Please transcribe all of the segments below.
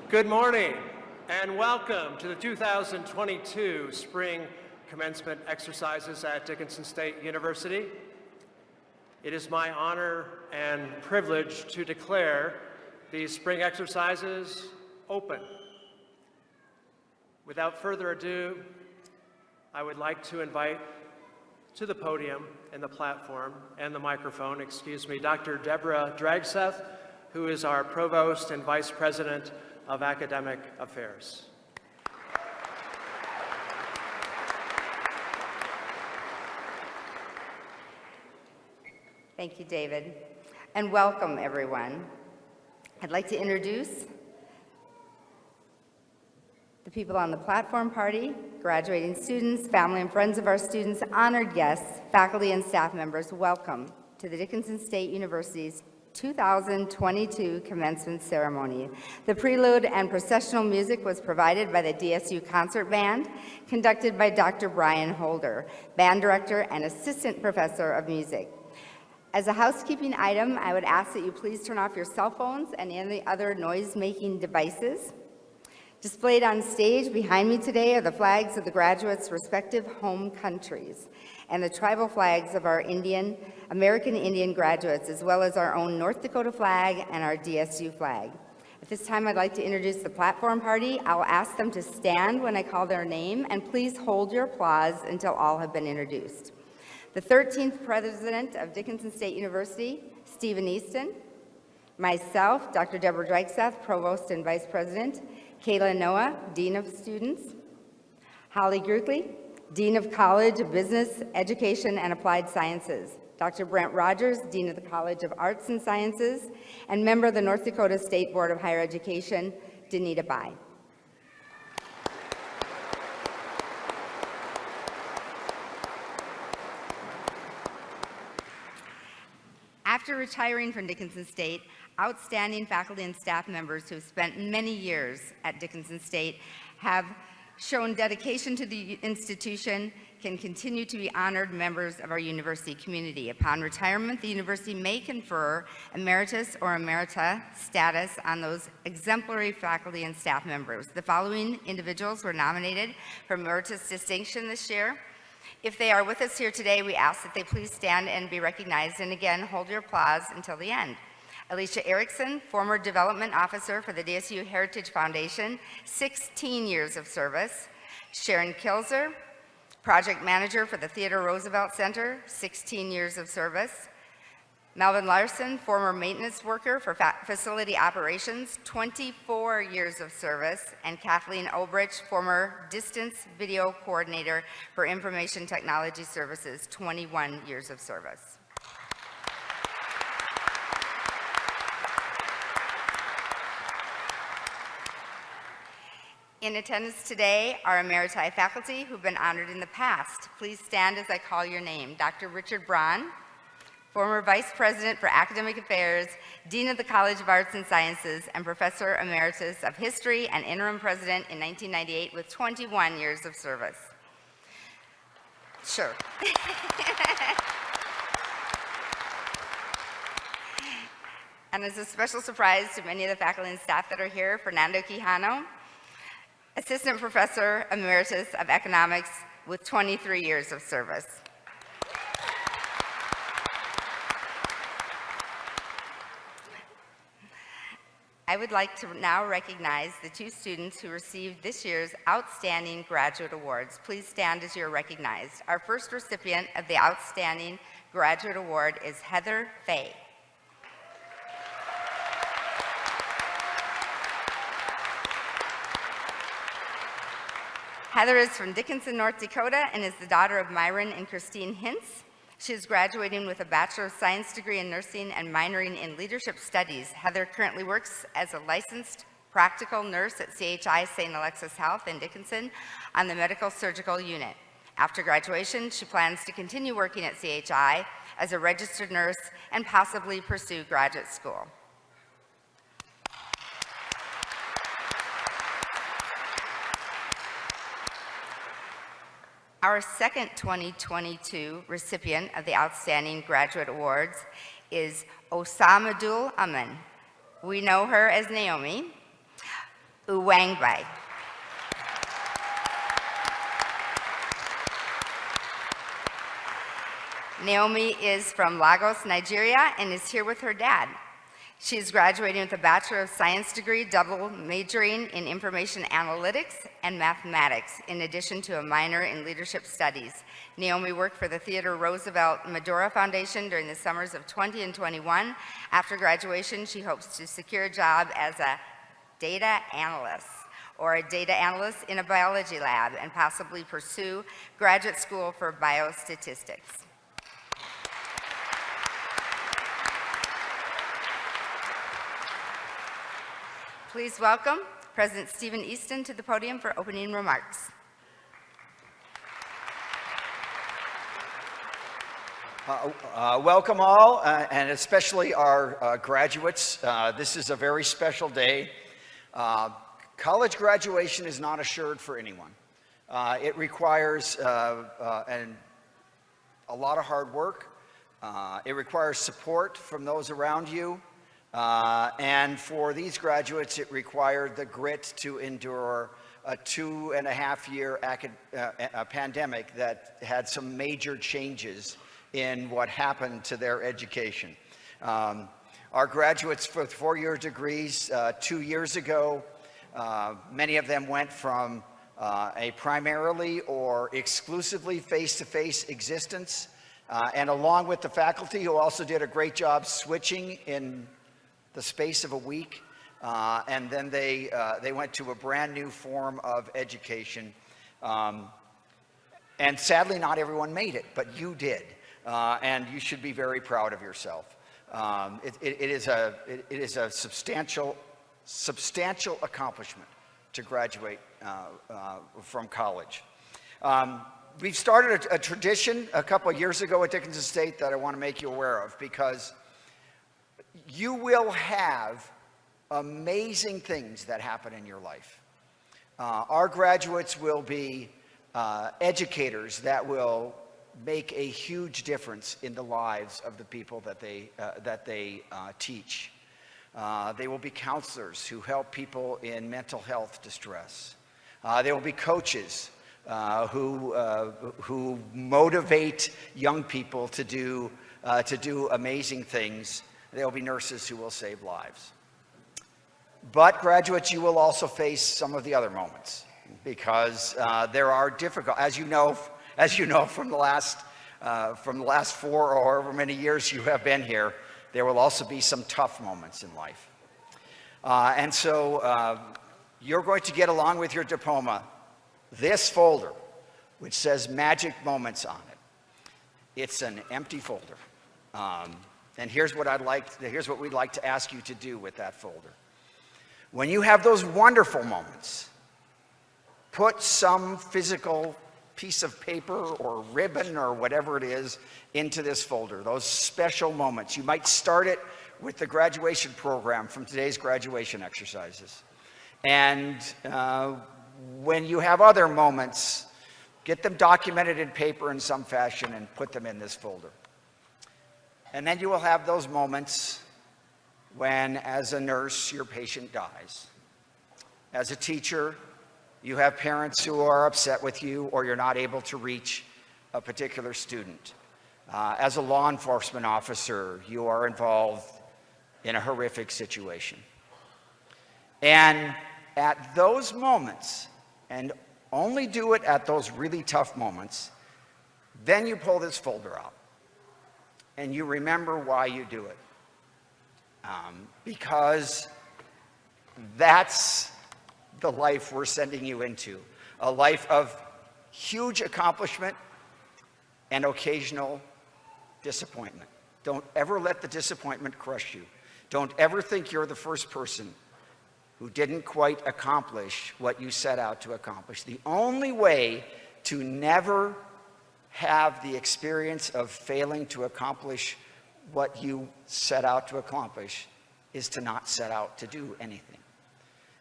Good morning and welcome to the 2022 Spring Commencement Exercises at Dickinson State University. It is my honor and privilege to declare these spring exercises open. Without further ado, I would like to invite to the podium and the platform and the microphone, Dr. Deborah Dragseth, who is our Provost and Vice President of Academic Affairs. Thank you, David, and welcome, everyone. I'd like to introduce the people on the platform party, graduating students, family and friends of our students, honored guests, faculty and staff members. Welcome to the Dickinson State University's 2022 commencement ceremony. The prelude and processional music was provided by the DSU Concert Band, conducted by Dr. Brian Holder, band director and assistant professor of music. As a housekeeping item, I would ask that you please turn off your cell phones and any other noise-making devices. Displayed on stage behind me today are the flags of the graduates' respective home countries and the tribal flags of our American Indian graduates, as well as our own North Dakota flag and our DSU flag. At this time, I'd like to introduce the platform party. I'll ask them to stand when I call their name, and please hold your applause until all have been introduced. The 13th President of Dickinson State University, Stephen Easton. Myself, Dr. Deborah Dragseth, Provost and Vice President. Kayla Noah, Dean of Students. Holly Gruckley, Dean of College of Business, Education, and Applied Sciences. Dr. Brent Rogers, Dean of the College of Arts and Sciences, and member of the North Dakota State Board of Higher Education, Danita Bai. After retiring from Dickinson State, outstanding faculty and staff members who have spent many years at Dickinson State have shown dedication to the institution can continue to be honored members of our university community. Upon retirement, the university may confer emeritus or emerita status on those exemplary faculty and staff members. The following individuals were nominated for emeritus distinction this year. If they are with us here today, we ask that they please stand and be recognized, and again, hold your applause until the end. Alicia Erickson, former development officer for the DSU Heritage Foundation, 16 years of service. Sharon Kilzer, project manager for the Theodore Roosevelt Center, 16 years of service. Melvin Larson, former maintenance worker for facility operations, 24 years of service. And Kathleen Obrich, former distance video coordinator for information technology services, 21 years of service. In attendance today are emeriti faculty who've been honored in the past. Please stand as I call your name. Dr. Richard Braun, former Vice President for Academic Affairs, Dean of the College of Arts and Sciences, and Professor Emeritus of History and Interim President in 1998 with 21 years of service. Sure. And as a special surprise to many of the faculty and staff that are here, Fernando Quijano, Assistant Professor Emeritus of Economics with 23 years of service. I would like to now recognize the two students who received this year's Outstanding Graduate Awards. Please stand as you're recognized. Our first recipient of the Outstanding Graduate Award is Heather Fay. Heather is from Dickinson, North Dakota, and is the daughter of Myron and Christine Hintz. She is graduating with a Bachelor of Science degree in nursing and minoring in leadership studies. Heather currently works as a licensed practical nurse at CHI St. Alexis Health in Dickinson on the medical surgical unit. After graduation, she plans to continue working at CHI as a registered nurse and possibly pursue graduate school. Our second 2022 recipient of the Outstanding Graduate Awards is Osamadul Aman. We know her as Naomi. Uwangbai. Naomi is from Lagos, Nigeria, and is here with her dad. She is graduating with a Bachelor of Science degree, double majoring in Information Analytics and Mathematics, in addition to a minor in Leadership Studies. Naomi worked for the Theodore Roosevelt Medora Foundation during the summers of 20 and 21. After graduation, she hopes to secure a job as a data analyst or a data analyst in a biology lab and possibly pursue graduate school for biostatistics. Please welcome President Stephen Easton to the podium for opening remarks. Welcome all, and especially our graduates. This is a very special day. College graduation is not assured for anyone. It requires a lot of hard work. It requires support from those around you. And for these graduates, it required the grit to endure a 2.5-year pandemic that had some major changes in what happened to their education. Our graduates with 4-year degrees 2 years ago, many of them went from a primarily or exclusively face-to-face existence, and along with the faculty who also did a great job switching in the space of a week, and then they went to a brand new form of education. And sadly, not everyone made it, but you did, and you should be very proud of yourself. It is a substantial accomplishment to graduate from college. We've started a tradition a couple of years ago at Dickinson State that I want to make you aware of, because you will have amazing things that happen in your life. Our graduates will be educators that will make a huge difference in the lives of the people that they teach. They will be counselors who help people in mental health distress. They will be coaches who motivate young people to do amazing things. There will be nurses who will save lives. But graduates, you will also face some of the other moments, because there are difficult, as you know from the last 4 or however many years you have been here, there will also be some tough moments in life. And so you're going to get, along with your diploma, this folder, which says Magic Moments on it. It's an empty folder. And here's what we'd like to ask you to do with that folder. When you have those wonderful moments, put some physical piece of paper or ribbon or whatever it is into this folder, those special moments. You might start it with the graduation program from today's graduation exercises. And when you have other moments, get them documented in paper in some fashion and put them in this folder. And then you will have those moments when, as a nurse, your patient dies. As a teacher, you have parents who are upset with you, or you're not able to reach a particular student. As a law enforcement officer, you are involved in a horrific situation. And at those moments, and only do it at those really tough moments, then you pull this folder out. And you remember why you do it. Because that's the life we're sending you into. A life of huge accomplishment and occasional disappointment. Don't ever let the disappointment crush you. Don't ever think you're the first person who didn't quite accomplish what you set out to accomplish. The only way to never have the experience of failing to accomplish what you set out to accomplish is to not set out to do anything.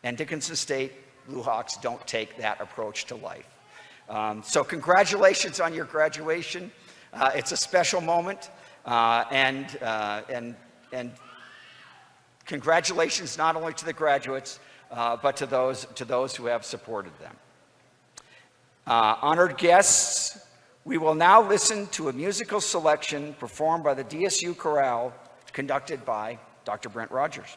And Dickinson State Blue Hawks don't take that approach to life. So congratulations on your graduation. It's a special moment, and congratulations not only to the graduates, but to those who have supported them. Honored guests, we will now listen to a musical selection performed by the DSU Chorale, conducted by Dr. Brent Rogers.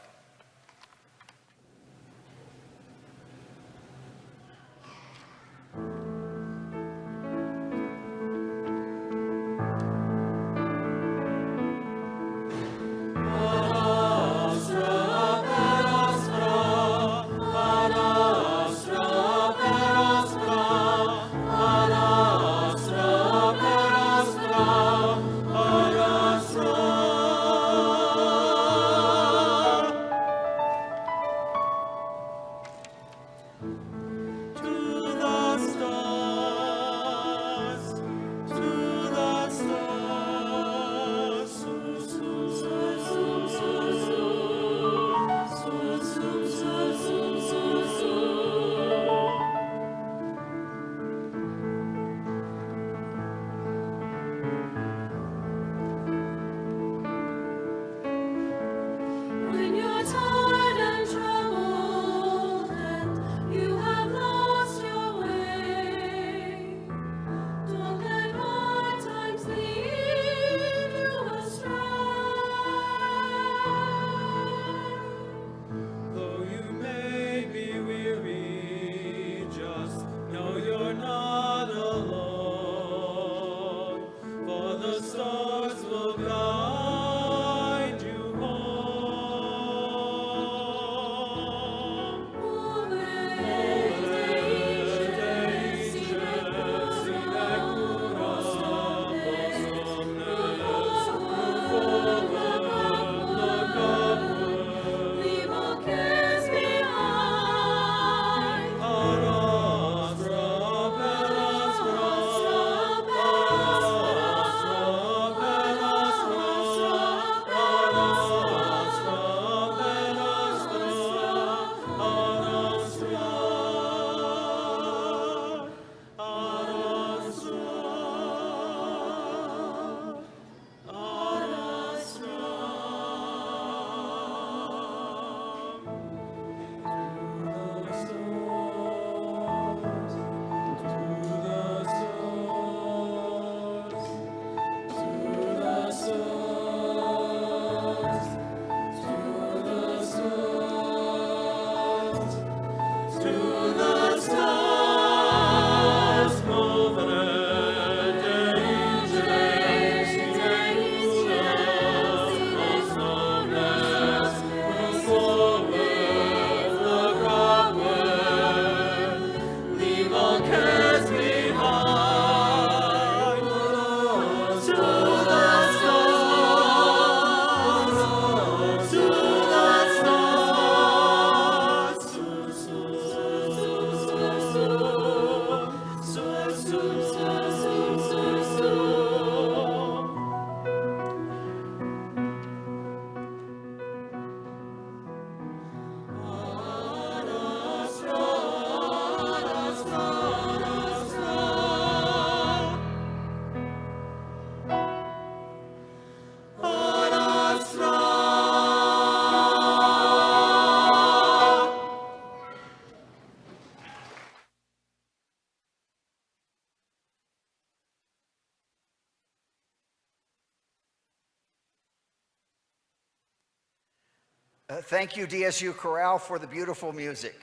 Thank you, DSU Chorale, for the beautiful music.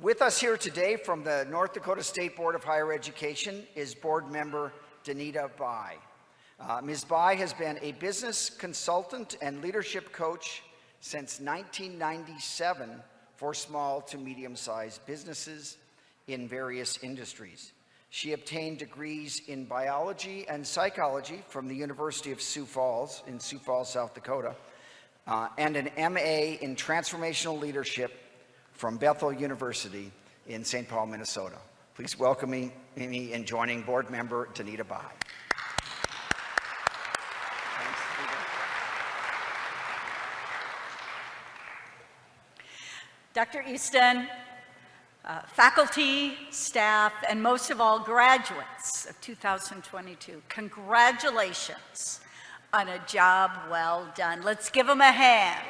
With us here today from the North Dakota State Board of Higher Education is board member Danita Bai. Ms. Bai has been a business consultant and leadership coach since 1997 for small to medium-sized businesses in various industries. She obtained degrees in biology and psychology from the University of Sioux Falls in Sioux Falls, South Dakota, and an MA in transformational leadership from Bethel University in St. Paul, Minnesota. Please welcome me in joining board member Danita Bai. Dr. Easton, faculty, staff, and most of all, graduates of 2022, congratulations on a job well done. Let's give them a hand.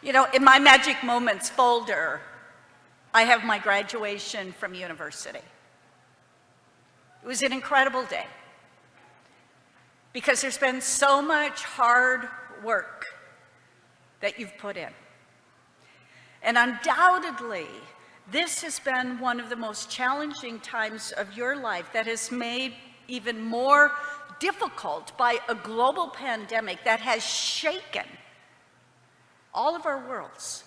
You know, in my Magic Moments folder, I have my graduation from university. It was an incredible day because there's been so much hard work that you've put in. And undoubtedly, this has been one of the most challenging times of your life that is made even more difficult by a global pandemic that has shaken all of our worlds,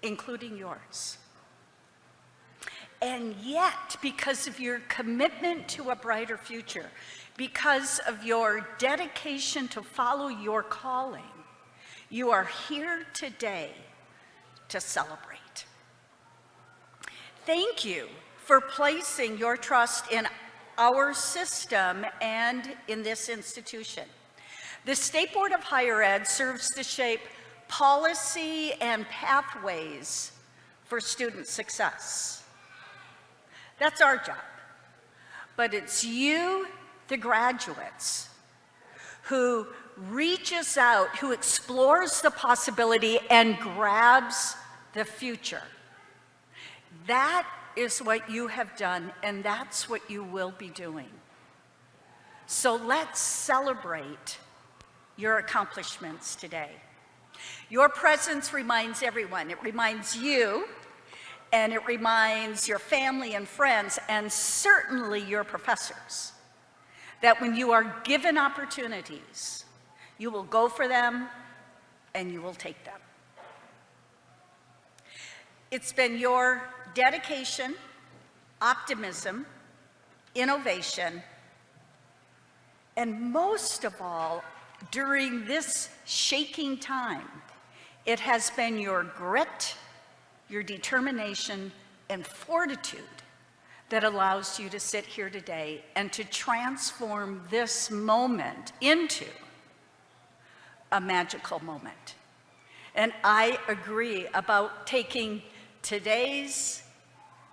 including yours. And yet, because of your commitment to a brighter future, because of your dedication to follow your calling, you are here today to celebrate. Thank you for placing your trust in our system and in this institution. The State Board of Higher Ed serves to shape policy and pathways for student success. That's our job. But it's you, the graduates, who reaches out, who explores the possibility and grabs the future. That is what you have done, and that's what you will be doing. So let's celebrate your accomplishments today. Your presence reminds everyone. It reminds you, and it reminds your family and friends, and certainly your professors, that when you are given opportunities, you will go for them and you will take them. It's been your dedication, optimism, innovation, and most of all, during this shaking time, it has been your grit, your determination, and fortitude that allows you to sit here today and to transform this moment into a magical moment. And I agree about taking today's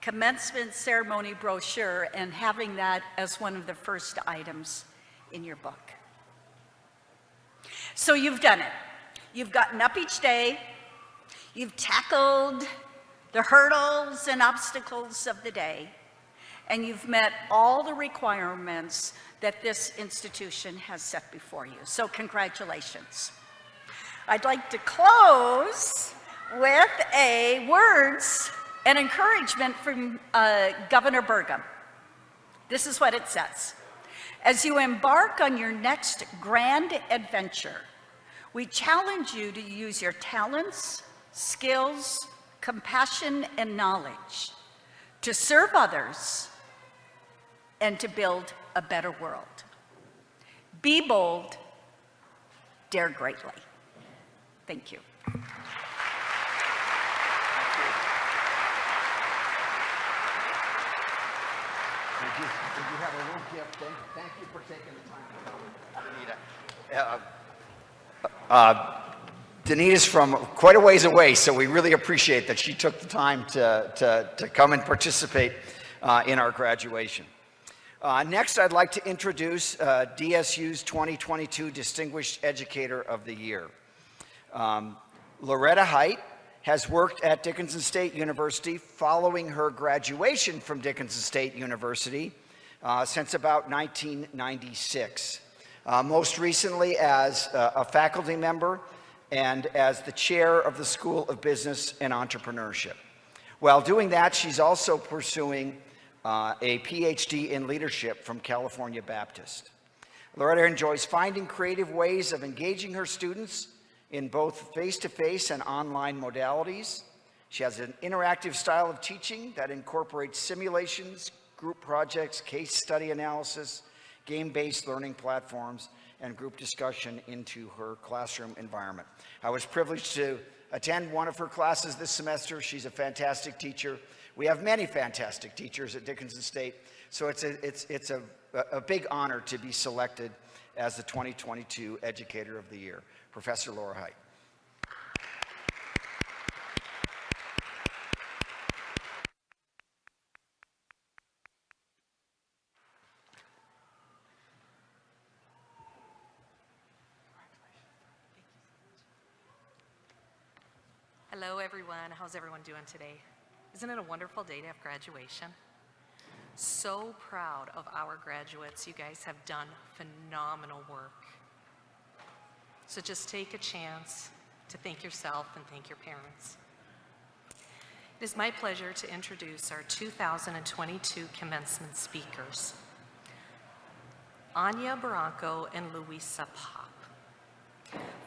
commencement ceremony brochure and having that as one of the first items in your book. So you've done it. You've gotten up each day, you've tackled the hurdles and obstacles of the day, and you've met all the requirements that this institution has set before you. So congratulations. I'd like to close with words and encouragement from Governor Burgum. This is what it says. As you embark on your next grand adventure, we challenge you to use your talents, skills, compassion, and knowledge to serve others and to build a better world. Be bold, dare greatly. Thank you. Did you have a little gift? Thank you for taking the time to come, Danita. Danita's from quite a ways away, so we really appreciate that she took the time to come and participate in our graduation. Next, I'd like to introduce DSU's 2022 Distinguished Educator of the Year. Loretta Height has worked at Dickinson State University following her graduation from Dickinson State University since about 1996. Most recently as a faculty member and as the chair of the School of Business and Entrepreneurship. While doing that, she's also pursuing a PhD in leadership from California Baptist. Loretta enjoys finding creative ways of engaging her students in both face-to-face and online modalities. She has an interactive style of teaching that incorporates simulations, group projects, case study analysis, game-based learning platforms, and group discussion into her classroom environment. I was privileged to attend one of her classes this semester. She's a fantastic teacher. We have many fantastic teachers at Dickinson State, so it's a big honor to be selected as the 2022 Educator of the Year. Professor Loretta Height. Hello everyone, how's everyone doing today? Isn't it a wonderful day to have graduation? So proud of our graduates. You guys have done phenomenal work. So just take a chance to thank yourself and thank your parents. It is my pleasure to introduce our 2022 commencement speakers, Anya Barranco and Louisa Popp.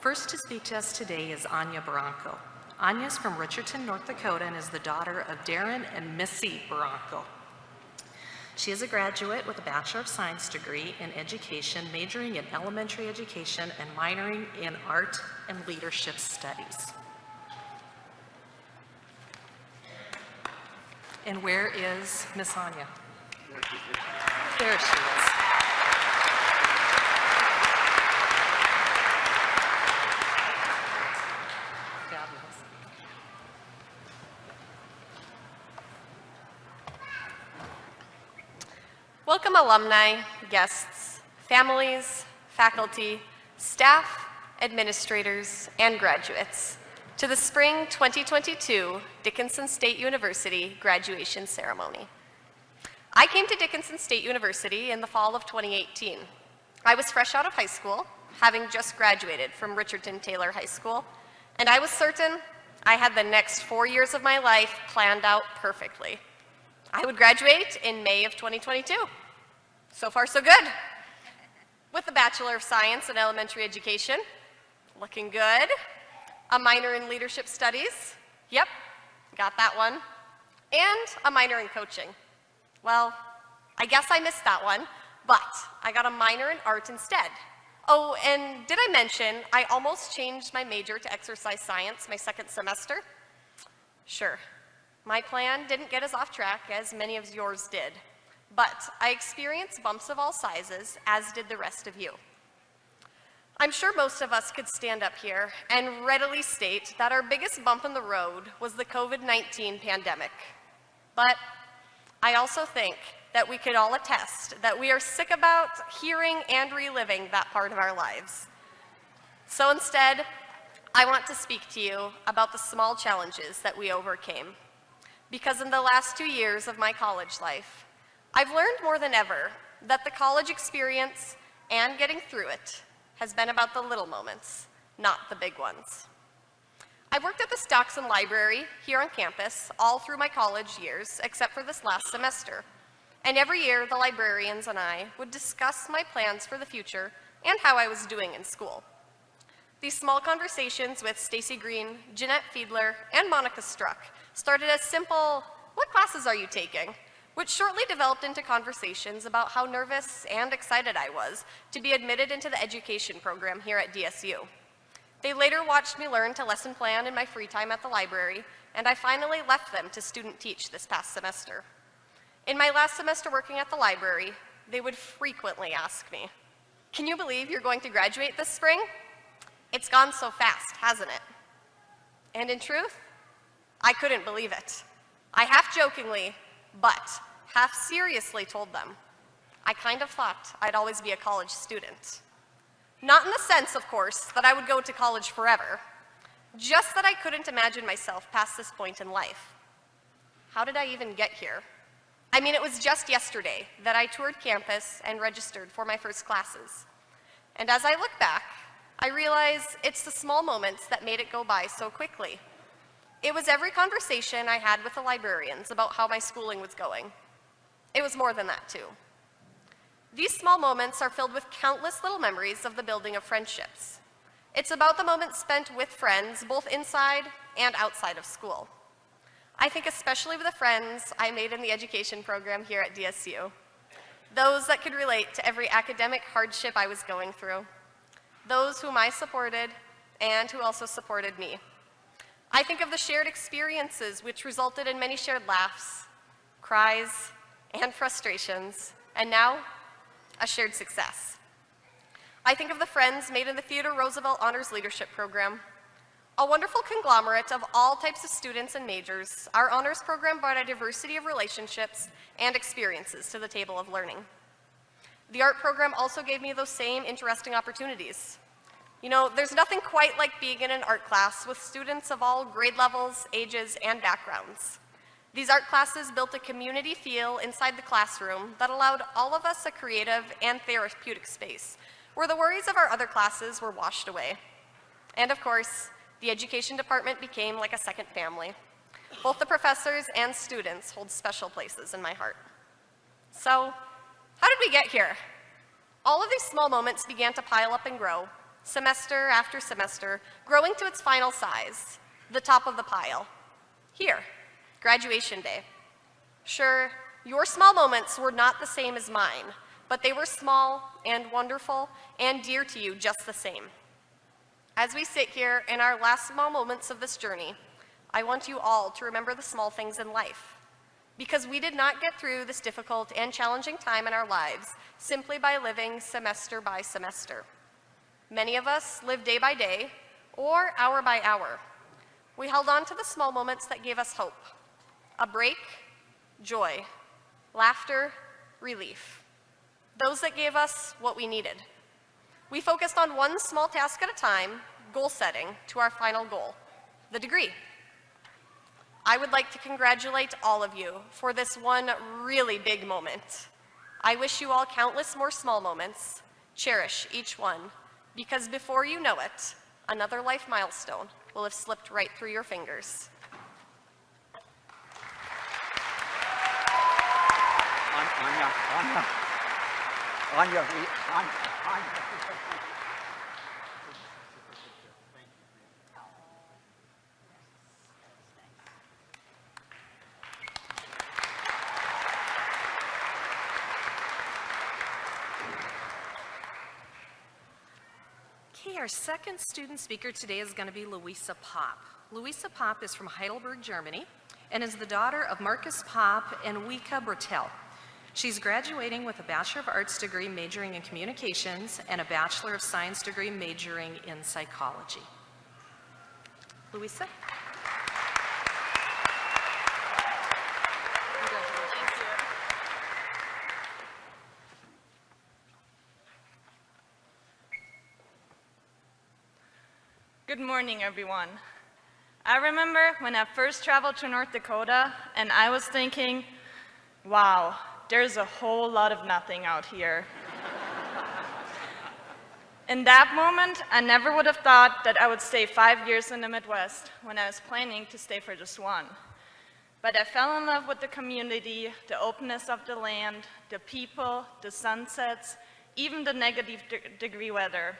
First to speak to us today is Anya Barranco. Anya's from Richardson, North Dakota, and is the daughter of Darren and Missy Barranco. She is a graduate with a Bachelor of Science degree in education, majoring in elementary education and minoring in art and leadership studies. And where is Miss Anya? There she is. Fabulous. Welcome alumni, guests, families, faculty, staff, administrators, and graduates to the Spring 2022 Dickinson State University graduation ceremony. I came to Dickinson State University in the fall of 2018. I was fresh out of high school, having just graduated from Richardson Taylor High School, and I was certain I had the next 4 years of my life planned out perfectly. I would graduate in May of 2022. So far, so good. With a Bachelor of Science in Elementary Education, looking good. A minor in Leadership Studies, yep, got that one. And a minor in Coaching. Well, I guess I missed that one, but I got a minor in Art instead. Oh, and did I mention I almost changed my major to Exercise Science my second semester? Sure. My plan didn't get us off track as many of yours did, but I experienced bumps of all sizes, as did the rest of you. I'm sure most of us could stand up here and readily state that our biggest bump in the road was the COVID-19 pandemic. But I also think that we could all attest that we are sick about hearing and reliving that part of our lives. So instead, I want to speak to you about the small challenges that we overcame. Because in the last 2 years of my college life, I've learned more than ever that the college experience and getting through it has been about the little moments, not the big ones. I worked at the Stockton Library here on campus all through my college years, except for this last semester. And every year, the librarians and I would discuss my plans for the future and how I was doing in school. These small conversations with Stacy Green, Jeanette Fiedler, and Monica Struck started as simple, "What classes are you taking?" which shortly developed into conversations about how nervous and excited I was to be admitted into the education program here at DSU. They later watched me learn to lesson plan in my free time at the library, and I finally left them to student teach this past semester. In my last semester working at the library, they would frequently ask me, "Can you believe you're going to graduate this spring? It's gone so fast, hasn't it?" And in truth, I couldn't believe it. I half jokingly, but half seriously told them, I kind of thought I'd always be a college student. Not in the sense, of course, that I would go to college forever, just that I couldn't imagine myself past this point in life. How did I even get here? I mean, it was just yesterday that I toured campus and registered for my first classes. And as I look back, I realize it's the small moments that made it go by so quickly. It was every conversation I had with the librarians about how my schooling was going. It was more than that, too. These small moments are filled with countless little memories of the building of friendships. It's about the moments spent with friends, both inside and outside of school. I think especially of the friends I made in the education program here at DSU. Those that could relate to every academic hardship I was going through. Those whom I supported and who also supported me. I think of the shared experiences which resulted in many shared laughs, cries, and frustrations, and now, a shared success. I think of the friends made in the Theodore Roosevelt Honors Leadership Program. A wonderful conglomerate of all types of students and majors, our honors program brought a diversity of relationships and experiences to the table of learning. The art program also gave me those same interesting opportunities. You know, there's nothing quite like being in an art class with students of all grade levels, ages, and backgrounds. These art classes built a community feel inside the classroom that allowed all of us a creative and therapeutic space where the worries of our other classes were washed away. And of course, the education department became like a second family. Both the professors and students hold special places in my heart. So, how did we get here? All of these small moments began to pile up and grow, semester after semester, growing to its final size, the top of the pile. Here, graduation day. Sure, your small moments were not the same as mine, but they were small and wonderful and dear to you just the same. As we sit here in our last small moments of this journey, I want you all to remember the small things in life, because we did not get through this difficult and challenging time in our lives simply by living semester by semester. Many of us lived day by day or hour by hour. We held on to the small moments that gave us hope, a break, joy, laughter, relief, those that gave us what we needed. We focused on one small task at a time, goal setting, to our final goal, the degree. I would like to congratulate all of you for this one really big moment. I wish you all countless more small moments. Cherish each one, because before you know it, another life milestone will have slipped right through your fingers. Anya. Okay, our second student speaker today is going to be Louisa Popp. Louisa Popp is from Heidelberg, Germany, and is the daughter of Marcus Popp and Wika Bertel. She's graduating with a Bachelor of Arts degree majoring in communications and a Bachelor of Science degree majoring in psychology. Louisa? Good morning, everyone. I remember when I first traveled to North Dakota, and I was thinking, wow, there's a whole lot of nothing out here. In that moment, I never would have thought that I would stay 5 years in the Midwest when I was planning to stay for just one. But I fell in love with the community, the openness of the land, the people, the sunsets, even the negative degree weather.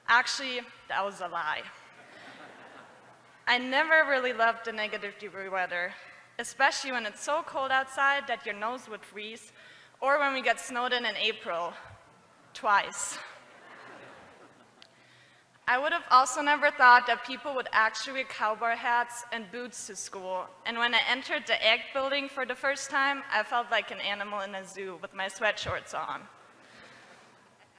Actually, that was a lie. I never really loved the negative degree weather, especially when it's so cold outside that your nose would freeze, or when we get snowed in April, twice. I would have also never thought that people would actually wear cowboy hats and boots to school, and when I entered the Ag building for the first time, I felt like an animal in a zoo with my sweatshorts on.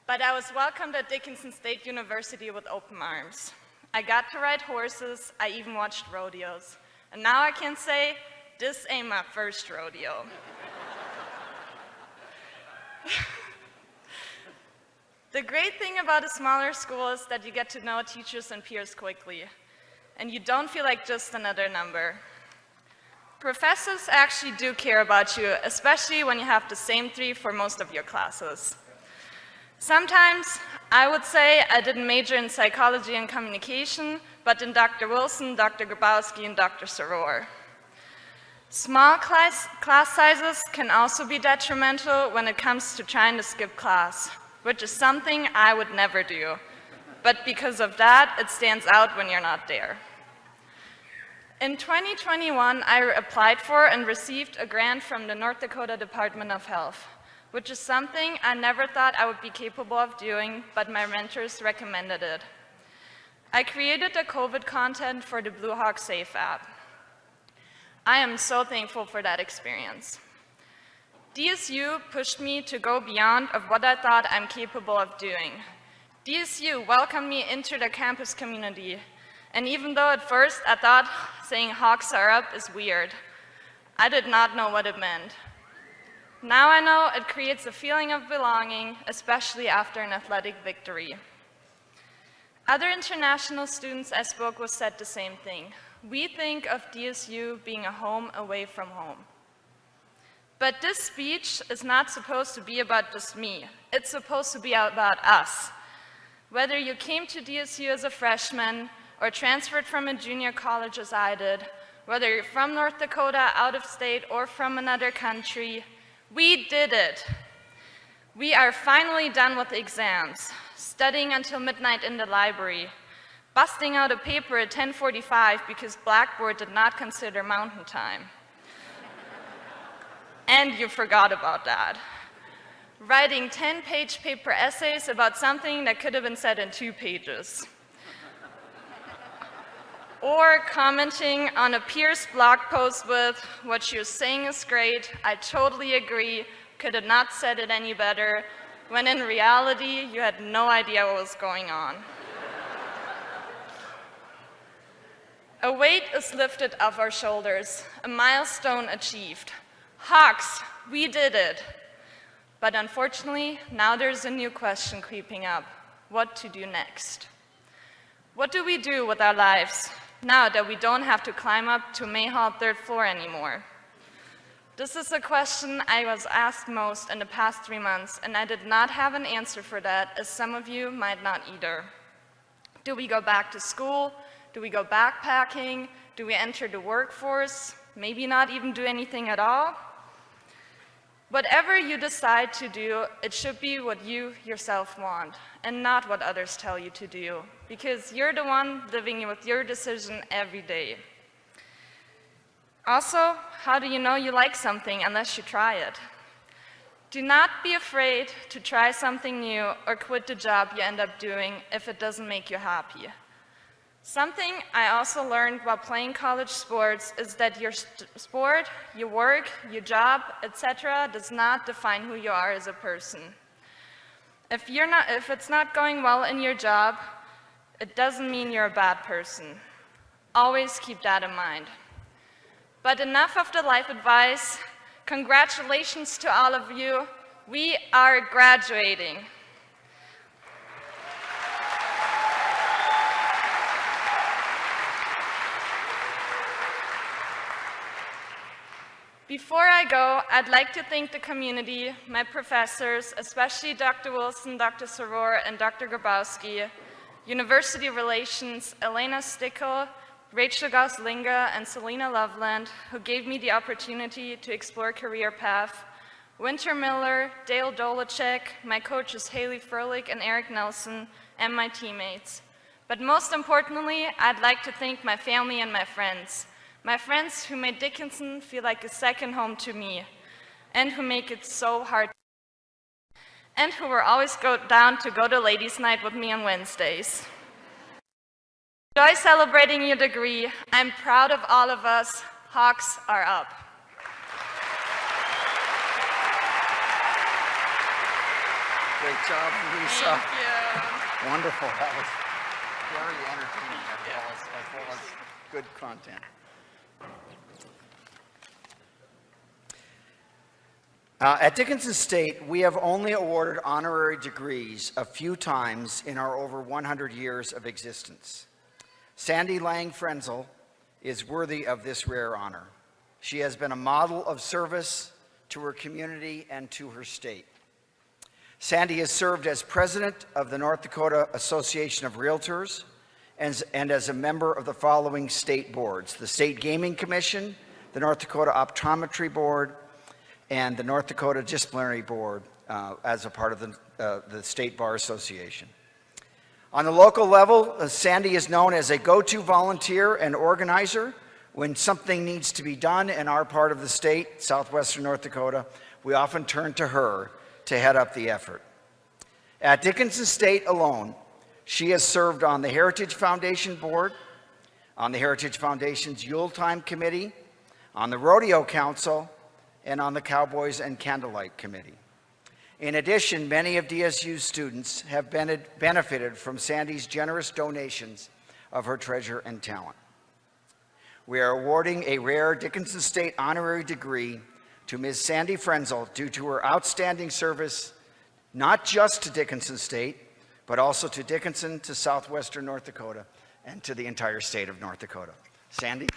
But I was welcomed at Dickinson State University with open arms. I got to ride horses, I even watched rodeos. And now I can say, this ain't my first rodeo. The great thing about a smaller school is that you get to know teachers and peers quickly, and you don't feel like just another number. Professors actually do care about you, especially when you have the same three for most of your classes. Sometimes I would say I didn't major in psychology and communication, but in Dr. Wilson, Dr. Grabowski, and Dr. Soror. Small class sizes can also be detrimental when it comes to trying to skip class, which is something I would never do. But because of that, it stands out when you're not there. In 2021, I applied for and received a grant from the North Dakota Department of Health, which is something I never thought I would be capable of doing, but my mentors recommended it. I created the COVID content for the Blue Hawk Safe app. I am so thankful for that experience. DSU pushed me to go beyond of what I thought I'm capable of doing. DSU welcomed me into the campus community, and even though at first I thought saying Hawks are up is weird, I did not know what it meant. Now I know it creates a feeling of belonging, especially after an athletic victory. Other international students I spoke with said the same thing. We think of DSU being a home away from home. But this speech is not supposed to be about just me. It's supposed to be about us. Whether you came to DSU as a freshman or transferred from a junior college as I did, whether you're from North Dakota, out of state, or from another country, we did it. We are finally done with exams, studying until midnight in the library, busting out a paper at 10:45 because Blackboard did not consider mountain time. And you forgot about that. Writing 10-page paper essays about something that could have been said in 2 pages. Or commenting on a peer's blog post with, "What you're saying is great, I totally agree, could have not said it any better," when in reality, you had no idea what was going on. A weight is lifted off our shoulders, a milestone achieved. Hawks, we did it. But unfortunately, now there's a new question creeping up: what to do next? What do we do with our lives now that we don't have to climb up to May Hall 3rd floor anymore? This is a question I was asked most in the past 3 months, and I did not have an answer for that, as some of you might not either. Do we go back to school? Do we go backpacking? Do we enter the workforce? Maybe not even do anything at all? Whatever you decide to do, it should be what you yourself want, and not what others tell you to do, because you're the one living with your decision every day. Also, how do you know you like something unless you try it? Do not be afraid to try something new or quit the job you end up doing if it doesn't make you happy. Something I also learned while playing college sports is that your sport, your work, your job, etc. does not define who you are as a person. If it's not going well in your job, it doesn't mean you're a bad person. Always keep that in mind. But enough of the life advice. Congratulations to all of you. We are graduating. Before I go, I'd like to thank the community, my professors, especially Dr. Wilson, Dr. Soror, and Dr. Grabowski, University Relations, Elena Stickel, Rachel Gauss-Linga, and Selena Loveland, who gave me the opportunity to explore career path, Winter Miller, Dale Dolacek, my coaches Haley Furlick and Eric Nelson, and my teammates. But most importantly, I'd like to thank my family and my friends who made Dickinson feel like a second home to me, and who make it so hard, and who were always down to go to ladies' night with me on Wednesdays. Enjoy celebrating your degree. I'm proud of all of us. Hawks are up. Great job, Lisa. Thank you. Wonderful. That was very entertaining as well as good content. At Dickinson State, we have only awarded honorary degrees a few times in our over 100 years of existence. Sandy Lang Frenzel is worthy of this rare honor. She has been a model of service to her community and to her state. Sandy has served as president of the North Dakota Association of Realtors and as a member of the following state boards: the State Gaming Commission, the North Dakota Optometry Board, and the North Dakota Disciplinary Board as a part of the State Bar Association. On the local level, Sandy is known as a go-to volunteer and organizer. When something needs to be done in our part of the state, southwestern North Dakota, we often turn to her to head up the effort. At Dickinson State alone, she has served on the Heritage Foundation Board, on the Heritage Foundation's Yuletime Committee, on the Rodeo Council, and on the Cowboys and Candlelight Committee. In addition, many of DSU's students have benefited from Sandy's generous donations of her treasure and talent. We are awarding a rare Dickinson State honorary degree to Ms. Sandy Frenzel due to her outstanding service, not just to Dickinson State, but also to Dickinson, to southwestern North Dakota, and to the entire state of North Dakota. Sandy?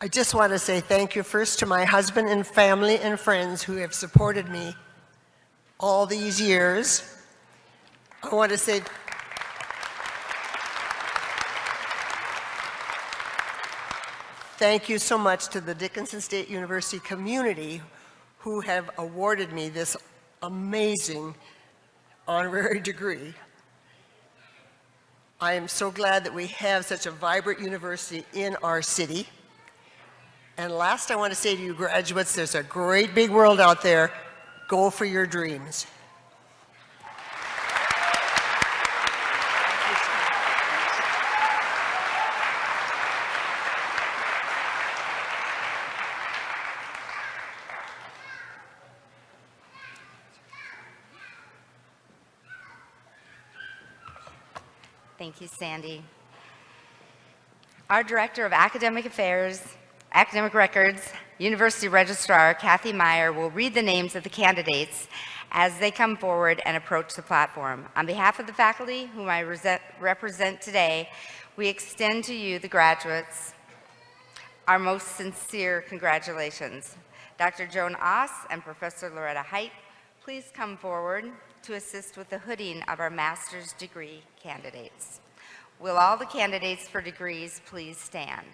I just want to say thank you first to my husband and family and friends who have supported me all these years. I want to say thank you so much to the Dickinson State University community who have awarded me this amazing honorary degree. I am so glad that we have such a vibrant university in our city. And last, I want to say to you graduates, there's a great big world out there. Go for your dreams. Thank you, Sandy. Our Director of Academic Affairs, Academic Records, University Registrar Kathy Meyer will read the names of the candidates as they come forward and approach the platform. On behalf of the faculty whom I represent today, we extend to you, the graduates, our most sincere congratulations. Dr. Joan Oss and Professor Loretta Height, please come forward to assist with the hooding of our master's degree candidates. Will all the candidates for degrees please stand?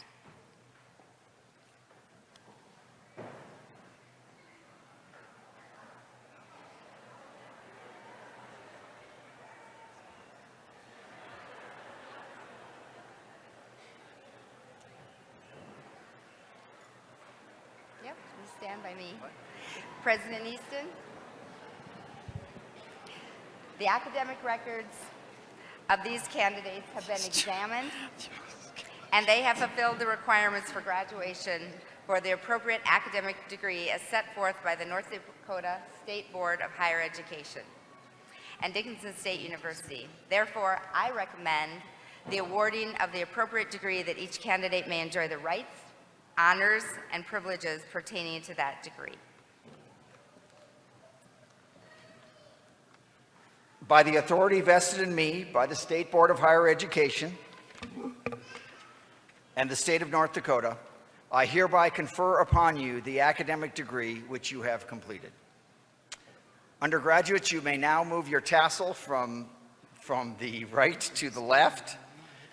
Yep, please stand by me. President Easton. The academic records of these candidates have been examined, and they have fulfilled the requirements for graduation for the appropriate academic degree as set forth by the North Dakota State Board of Higher Education and Dickinson State University. Therefore, I recommend the awarding of the appropriate degree that each candidate may enjoy the rights, honors, and privileges pertaining to that degree. By the authority vested in me by the State Board of Higher Education and the state of North Dakota, I hereby confer upon you the academic degree which you have completed. Undergraduates, you may now move your tassel from the right to the left.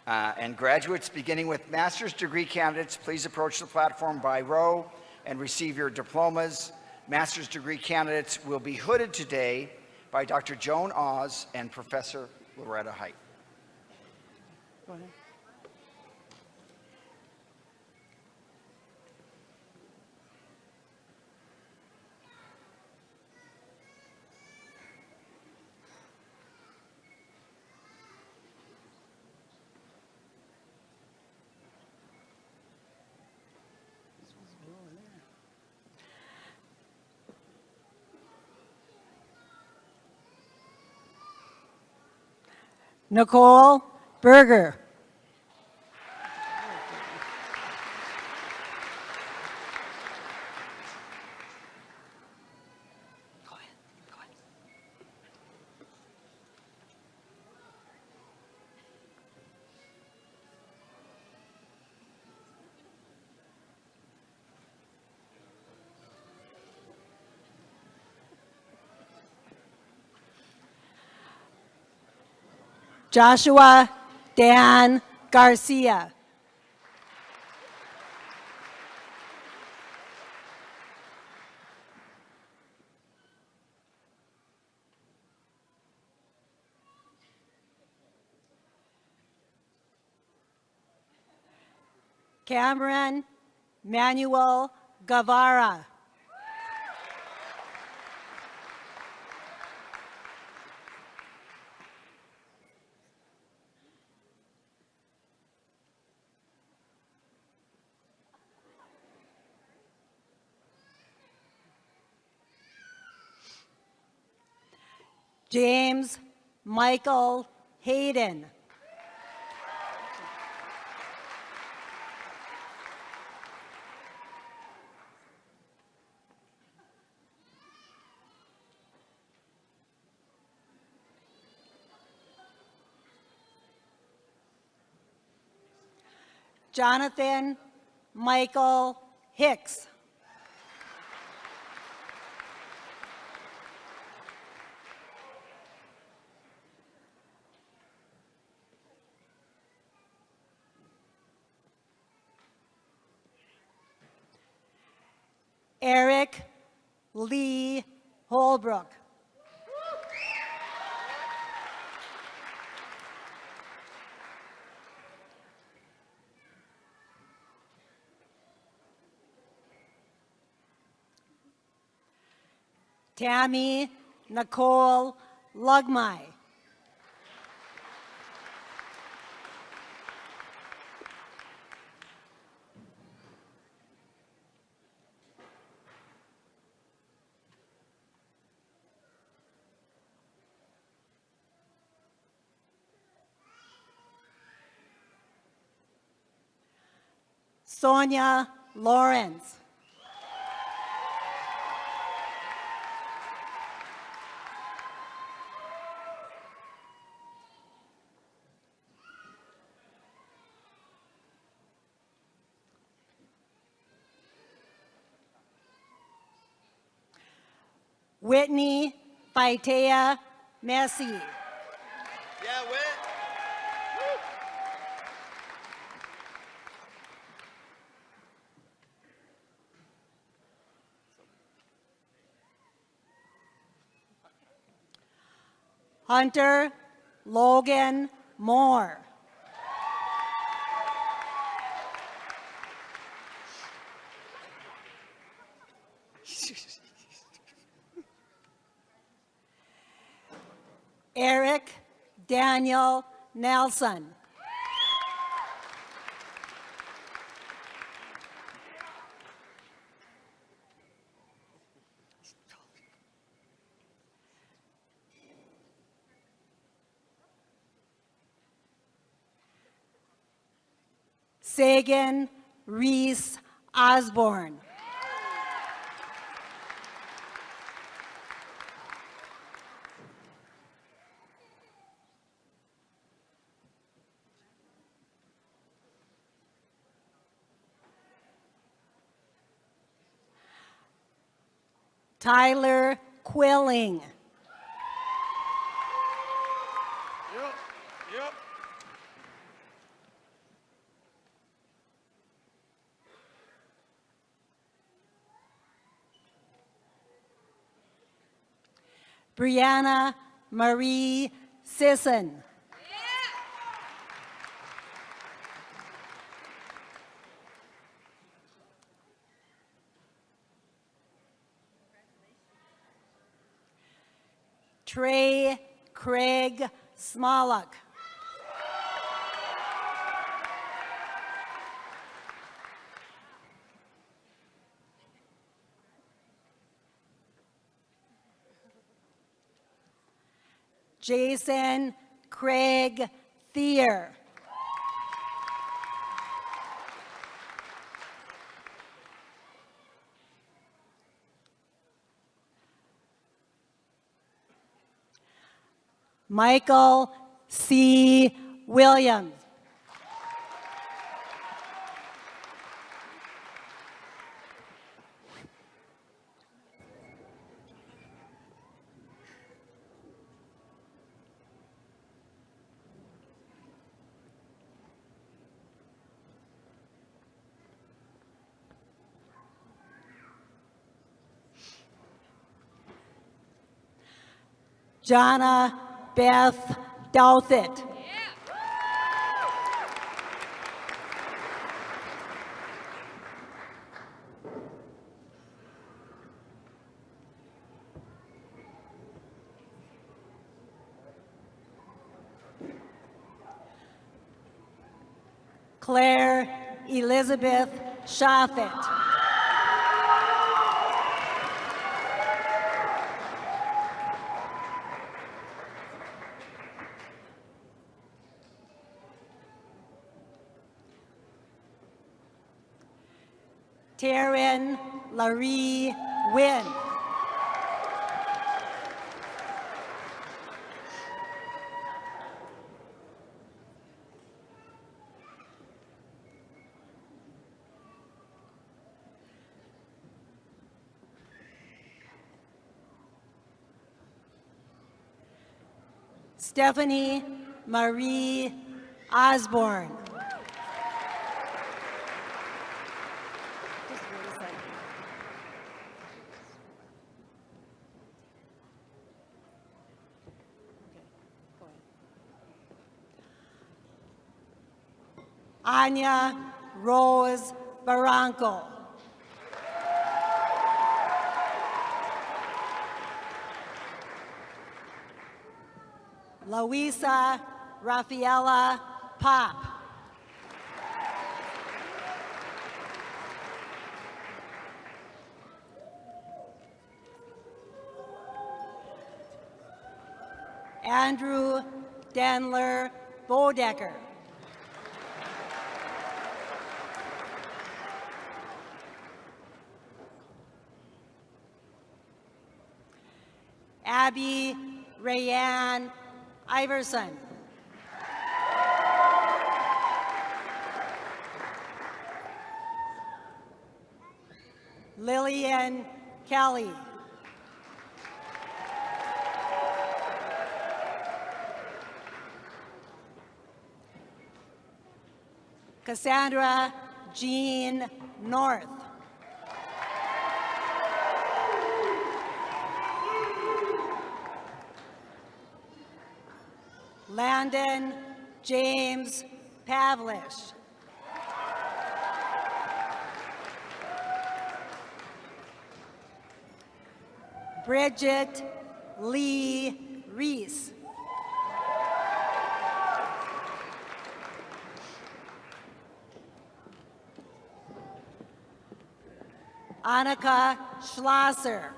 And graduates, beginning with master's degree candidates, please approach the platform by row and receive your diplomas. Master's degree candidates will be hooded today by Dr. Joan Oss and Professor Loretta Height. Go ahead. Nicole Berger. Joshua Dan Garcia. Cameron Manuel Guevara. James Michael Hayden. Jonathan Michael Hicks. Eric Lee Holbrook. Tammy Nicole Lugmai. Sonia Lawrence. Whitney Faitea Messi. Yeah, Whit. Hunter Logan Moore. Eric Daniel Nelson. Sagan Reese Osborne. Tyler Quilling. Yep. Brianna Marie Sisson. Trey Craig Smollock. Jason Craig Thier. Michael C. Williams. Jonna Beth Douthit. Claire Elizabeth Shaffett. Taryn Laree Wynn. Stephanie Marie Osborne. Anya Rose Barranco. Louisa Rafaela Popp. Andrew Denler Bodecker. Abby Rayanne Iverson. Lillian Kelly. Cassandra Jean North. Landon James Pavlish. Bridget Lee Reese. Annika Schlosser.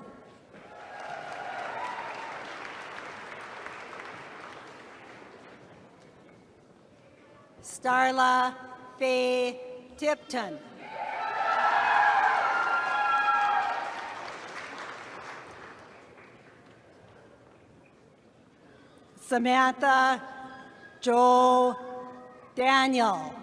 Starla Faye Tipton. Samantha Joe Daniel.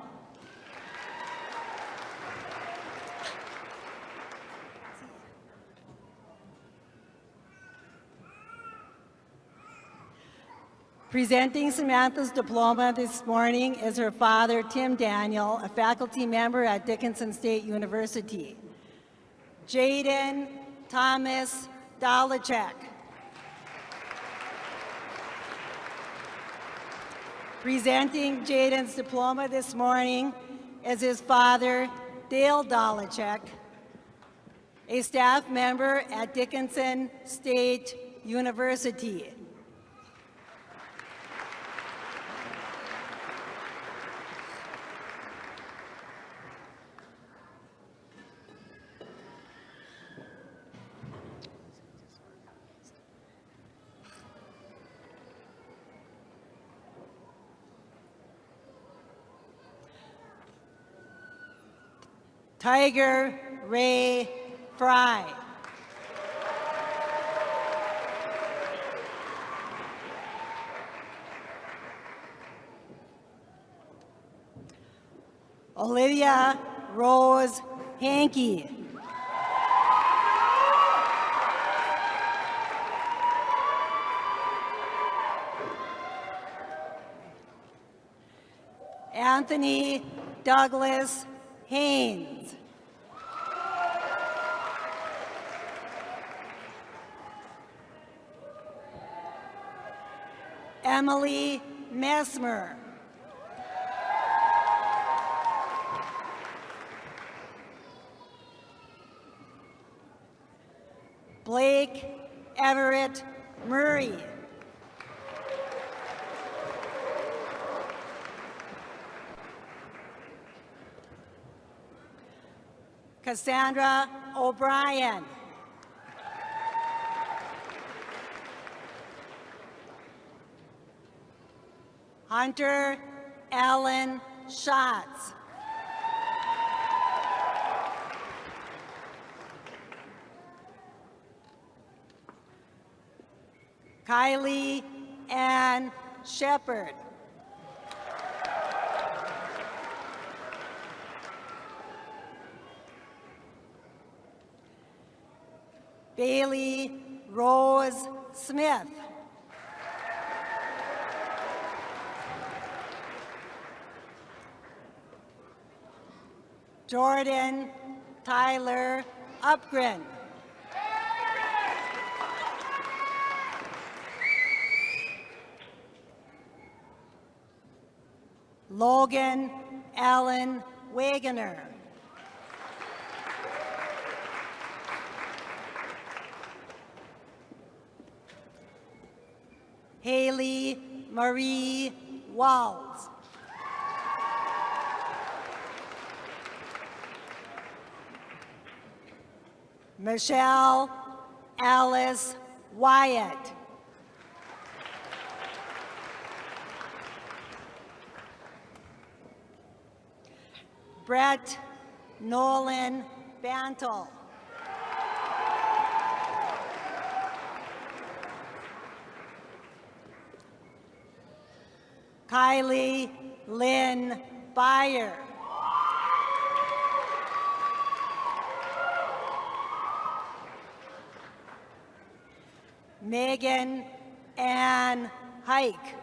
Presenting Samantha's diploma this morning is her father, Tim Daniel, a faculty member at Dickinson State University. Jaden Thomas Dalachek. Presenting Jaden's diploma this morning is his father, Dale Dalachek, a staff member at Dickinson State University. Tiger Ray Fry. Olivia Rose Hankey. Anthony Douglas Haynes. Emily Messmer. Blake Everett Murray. Cassandra O'Brien. Hunter Allen Schatz. Kylie Ann Shepherd. Bailey Rose Smith. Jordan Tyler Upgren. Logan Allen Wagoner. Haley Marie Walls. Michelle Alice Wyatt. Brett Nolan Bantle. Kylie Lynn Byer. Megan Ann Hike.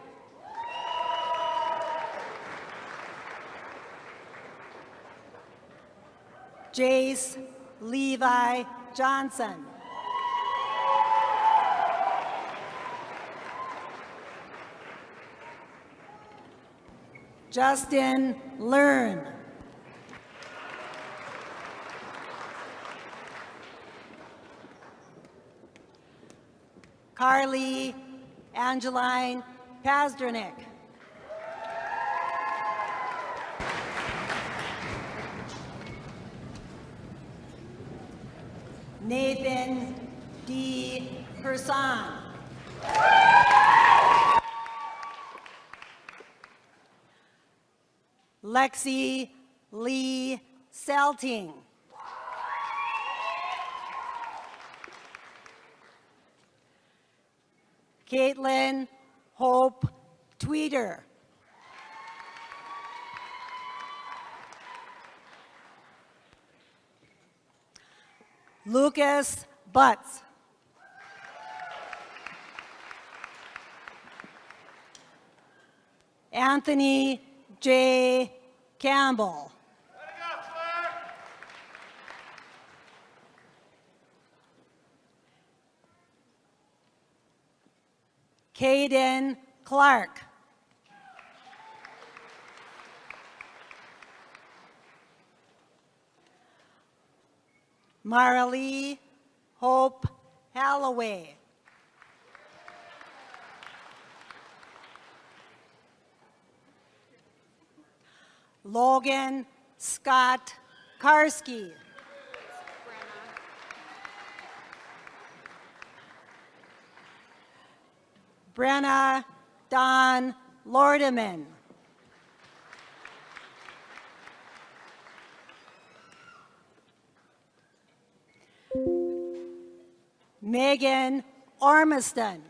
Jace Levi Johnson. Justin Learn. Carly Angeline Pazdernick. Nathan D. Person. Lexi Lee Selting. Caitlin Hope Tweeter. Lucas Butts. Anthony J. Campbell. Caden Clark. Marilee Hope Halloway. Logan Scott Karski. Brenna Don Lordeman. Megan Ormiston.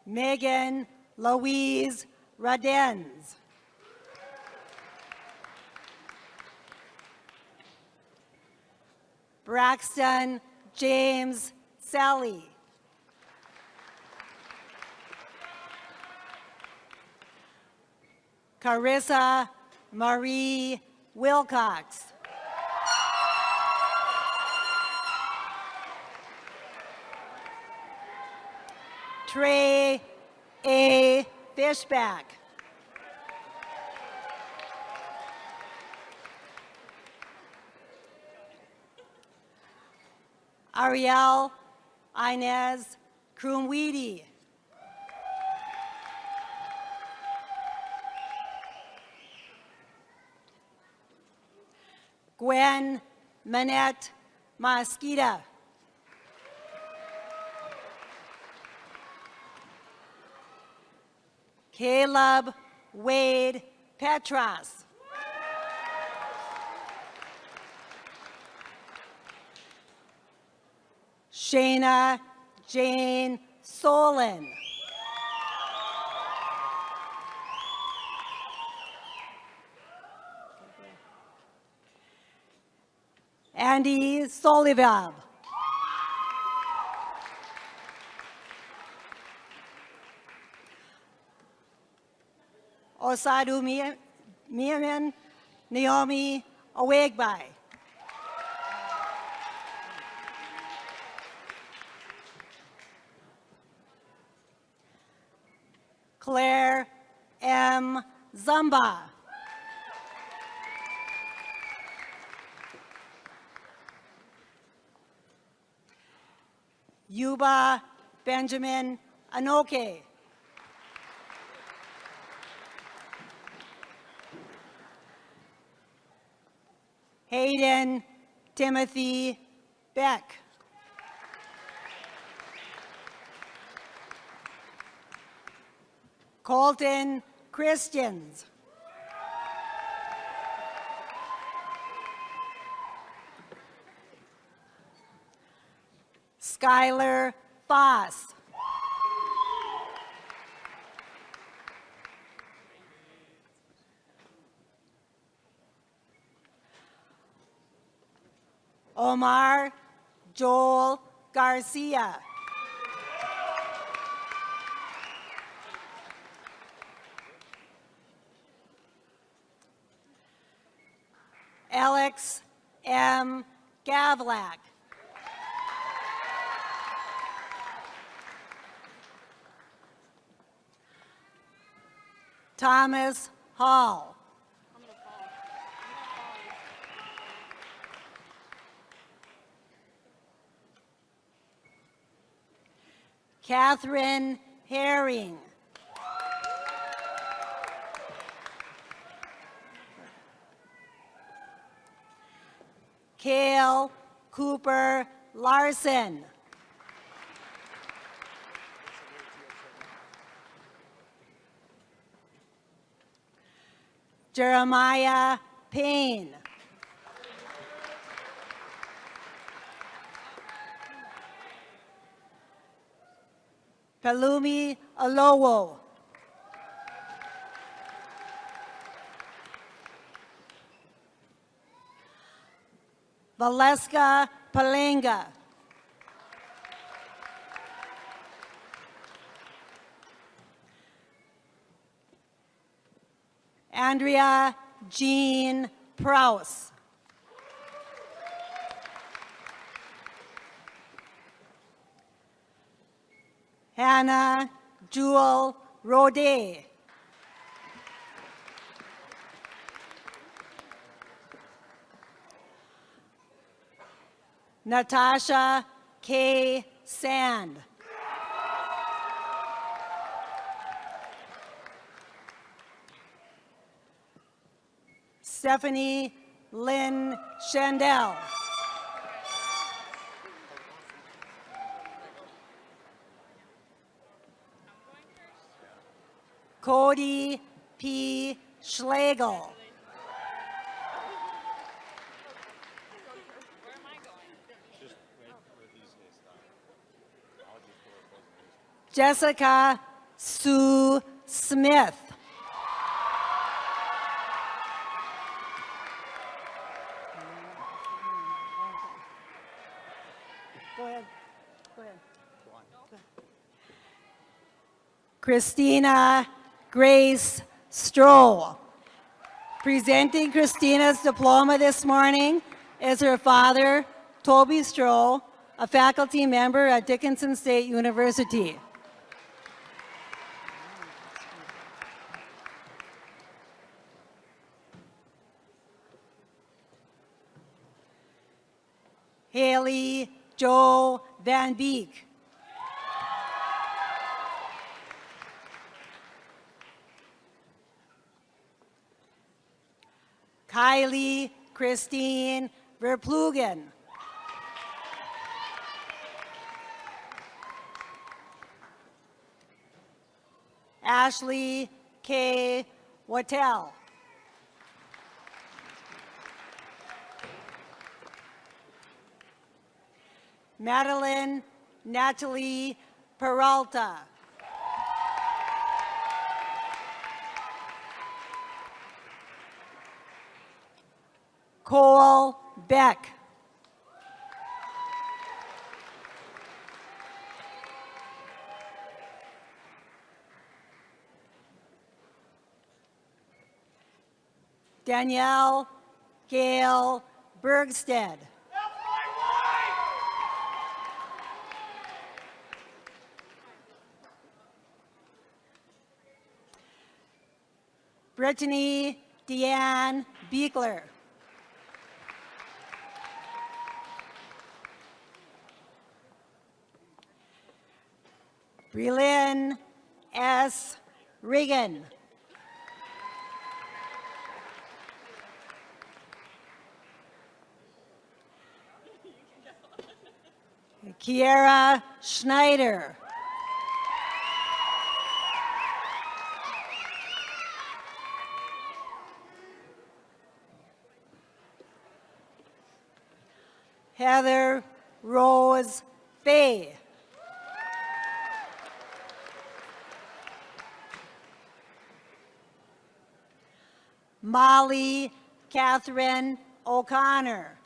Megan Louise Radens. Braxton James Sally. Carissa Marie Wilcox. Trey A. Fishback. Ariel Inez Krumweedy. Gwen Manette Mosquita. Caleb Wade Petras. Shayna Jane Solon. Andy Solivav. Osadu Miamin Naomi Awegbai. Claire M. Zamba. Yuba Benjamin Anoke. Hayden Timothy Beck. Colton Christians. Skylar Foss. Omar Joel Garcia. Alex M. Gavlak. Thomas Hall. Catherine Herring. Kale Cooper Larson. Jeremiah Payne. Palumi Alowo. Valeska Palenga. Andrea Jean Prouse. Hannah Jewel Rodet. Natasha K. Sand. Stephanie Lynn Shandell. Cody P. Schlegel. Jessica Sue Smith. Go ahead. Go ahead. Christina Grace Stroll. Presenting Christina's diploma this morning is her father, Toby Stroll, a faculty member at Dickinson State University. Haley Joe Van Beek. Kylie Christine Verplugen. Ashley K. Wattel. Madeline Natalie Peralta. Cole Beck. Danielle Gail Bergstead. Brittany Deanne Beekler. Brelyn S. Regan. Kiara Schneider. Heather Rose Fay. Molly Catherine O'Connor.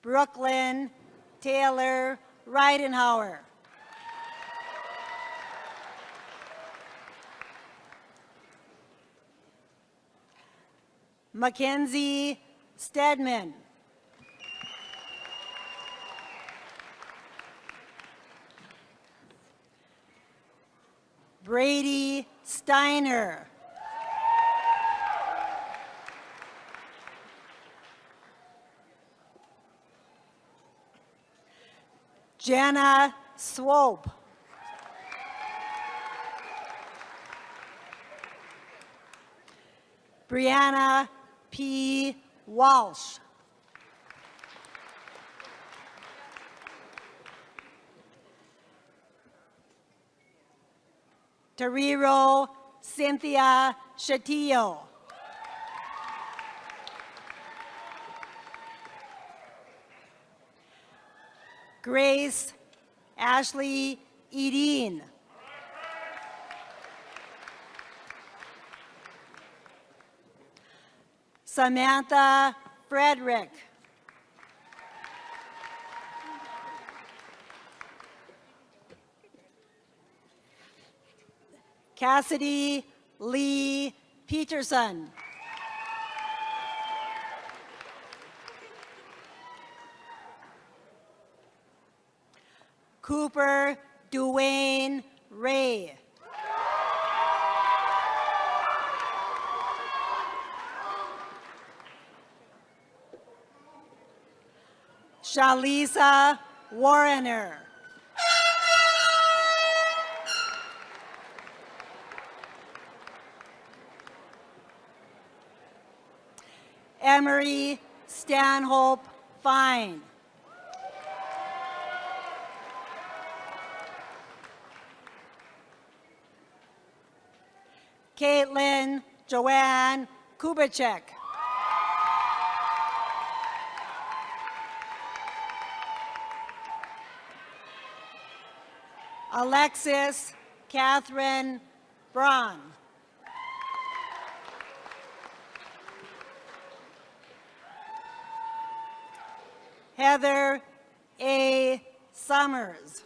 Brooklyn Taylor Reidenhauer. Mackenzie Stedman. Brady Steiner. Jenna Swope. Brianna P. Walsh. Tariro Cynthia Shatillo. Grace Ashley Edine. Samantha Frederick. Cassidy Lee Peterson. Cooper Duane Ray. Shalisa Warrener. Emery Stanhope Fine. Caitlin Joanne Kubicek. Alexis Catherine Braun. Heather A. Summers.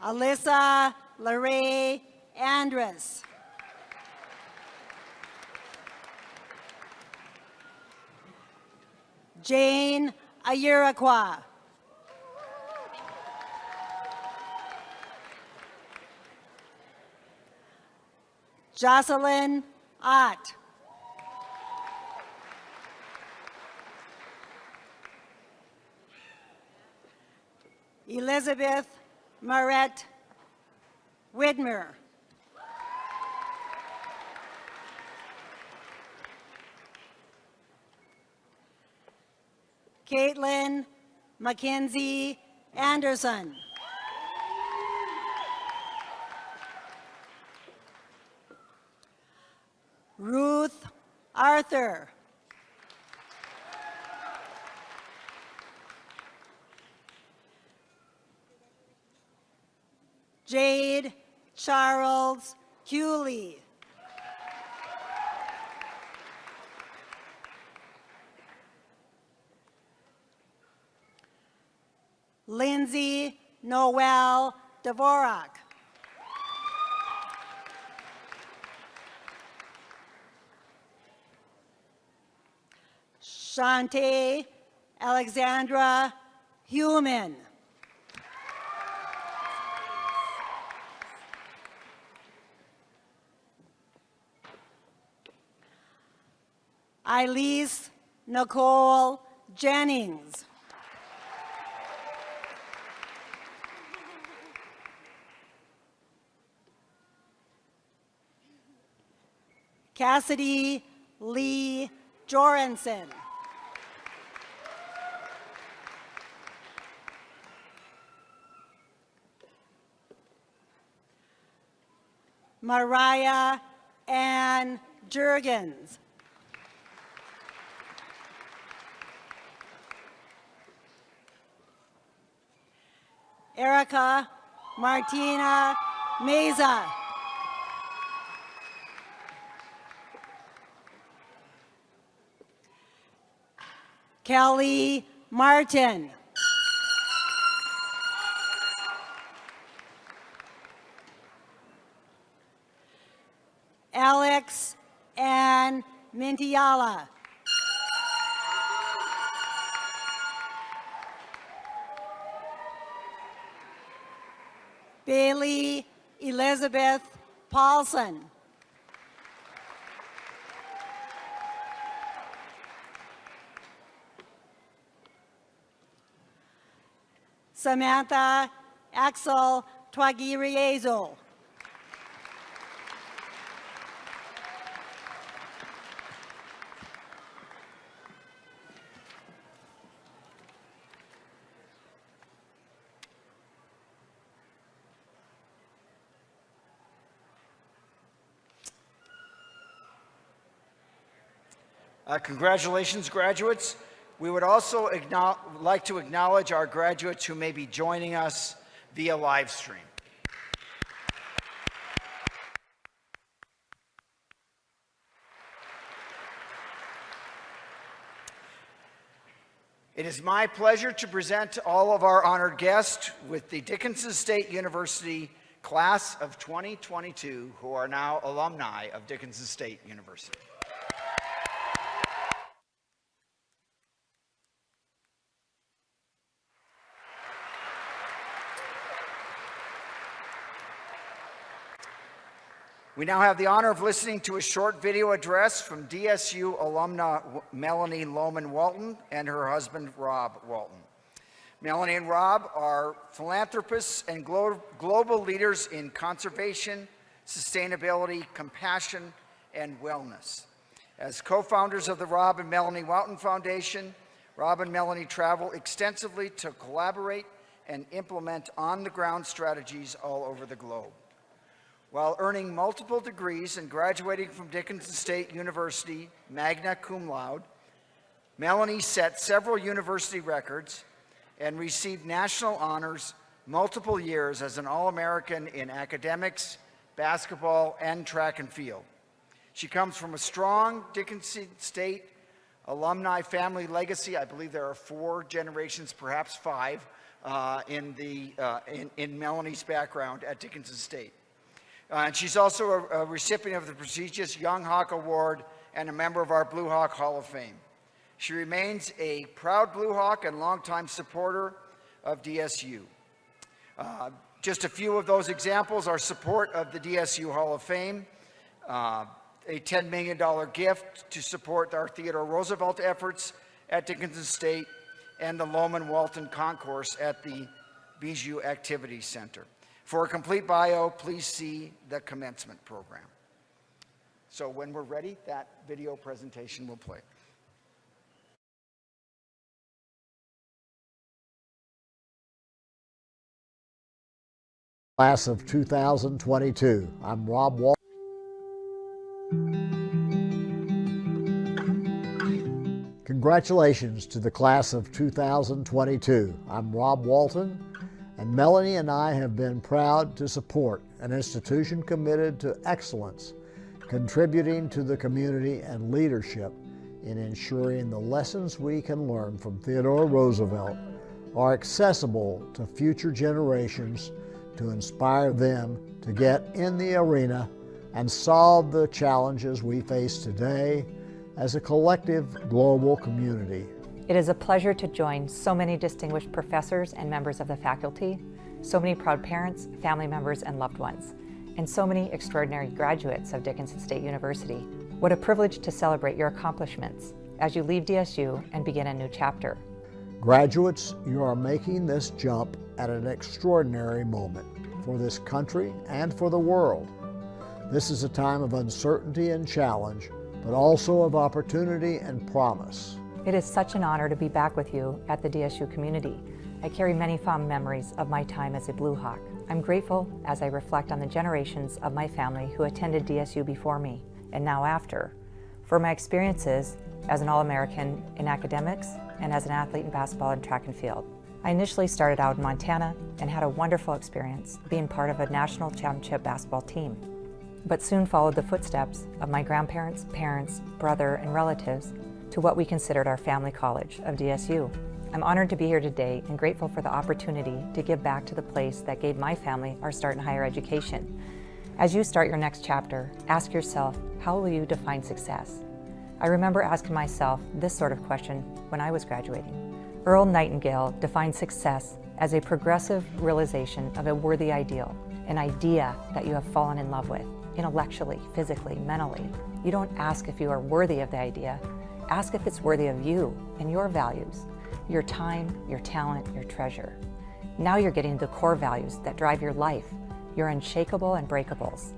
Alyssa LaRae Andrus. Jane Ayuraqua. Jocelyn Ott. Elizabeth Marette Widmer. Caitlin Mackenzie Anderson. Arthur. Jade Charles Hewley. Lindsay Noel Dvorak. Shante Alexandra Human. Elise Nicole Jennings. Cassidy Lee Jorensen. Mariah Ann Jurgens. Erica Martina Meza. Kelly Martin. Alex Ann Mintiala. Bailey Elizabeth Paulson. Samantha Axel Twagiriezo. Congratulations, graduates. We would also like to acknowledge our graduates who may be joining us via live stream. It is my pleasure to present all of our honored guests with the Dickinson State University Class of 2022, who are now alumni of Dickinson State University. We now have the honor of listening to a short video address from DSU alumna Melanie Lohman Walton and her husband Rob Walton. Melanie and Rob are philanthropists and global leaders in conservation, sustainability, compassion, and wellness. As co-founders of the Rob and Melanie Walton Foundation, Rob and Melanie travel extensively to collaborate and implement on-the-ground strategies all over the globe. While earning multiple degrees and graduating from Dickinson State University magna cum laude, Melanie set several university records and received national honors multiple years as an All-American in academics, basketball, and track and field. She comes from a strong Dickinson State alumni family legacy. I believe there are 4 generations, perhaps 5, in Melanie's background at Dickinson State. And she's also a recipient of the prestigious Young Hawk Award and a member of our Blue Hawk Hall of Fame. She remains a proud Blue Hawk and longtime supporter of DSU. Just a few of those examples are support of the DSU Hall of Fame, a $10 million gift to support our Theodore Roosevelt efforts at Dickinson State, and the Lohman Walton Concourse at the Bijou Activity Center. For a complete bio, please see the commencement program. So when we're ready, that video presentation will play. Class of 2022. I'm Rob Walton. Congratulations to the class of 2022. I'm Rob Walton, and Melanie and I have been proud to support an institution committed to excellence, contributing to the community and leadership in ensuring the lessons we can learn from Theodore Roosevelt are accessible to future generations to inspire them to get in the arena and solve the challenges we face today as a collective global community. It is a pleasure to join so many distinguished professors and members of the faculty, so many proud parents, family members, and loved ones, and so many extraordinary graduates of Dickinson State University. What a privilege to celebrate your accomplishments as you leave DSU and begin a new chapter. Graduates, you are making this jump at an extraordinary moment for this country and for the world. This is a time of uncertainty and challenge, but also of opportunity and promise. It is such an honor to be back with you at the DSU community. I carry many fond memories of my time as a Blue Hawk. I'm grateful as I reflect on the generations of my family who attended DSU before me and now after, for my experiences as an All-American in academics and as an athlete in basketball and track and field. I initially started out in Montana and had a wonderful experience being part of a national championship basketball team, but soon followed the footsteps of my grandparents, parents, brother, and relatives to what we considered our family college of DSU. I'm honored to be here today and grateful for the opportunity to give back to the place that gave my family our start in higher education. As you start your next chapter, ask yourself, how will you define success? I remember asking myself this sort of question when I was graduating. Earl Nightingale defined success as a progressive realization of a worthy ideal, an idea that you have fallen in love with, intellectually, physically, mentally. You don't ask if you are worthy of the idea, ask if it's worthy of you and your values, your time, your talent, your treasure. Now you're getting the core values that drive your life, your unshakable and breakables.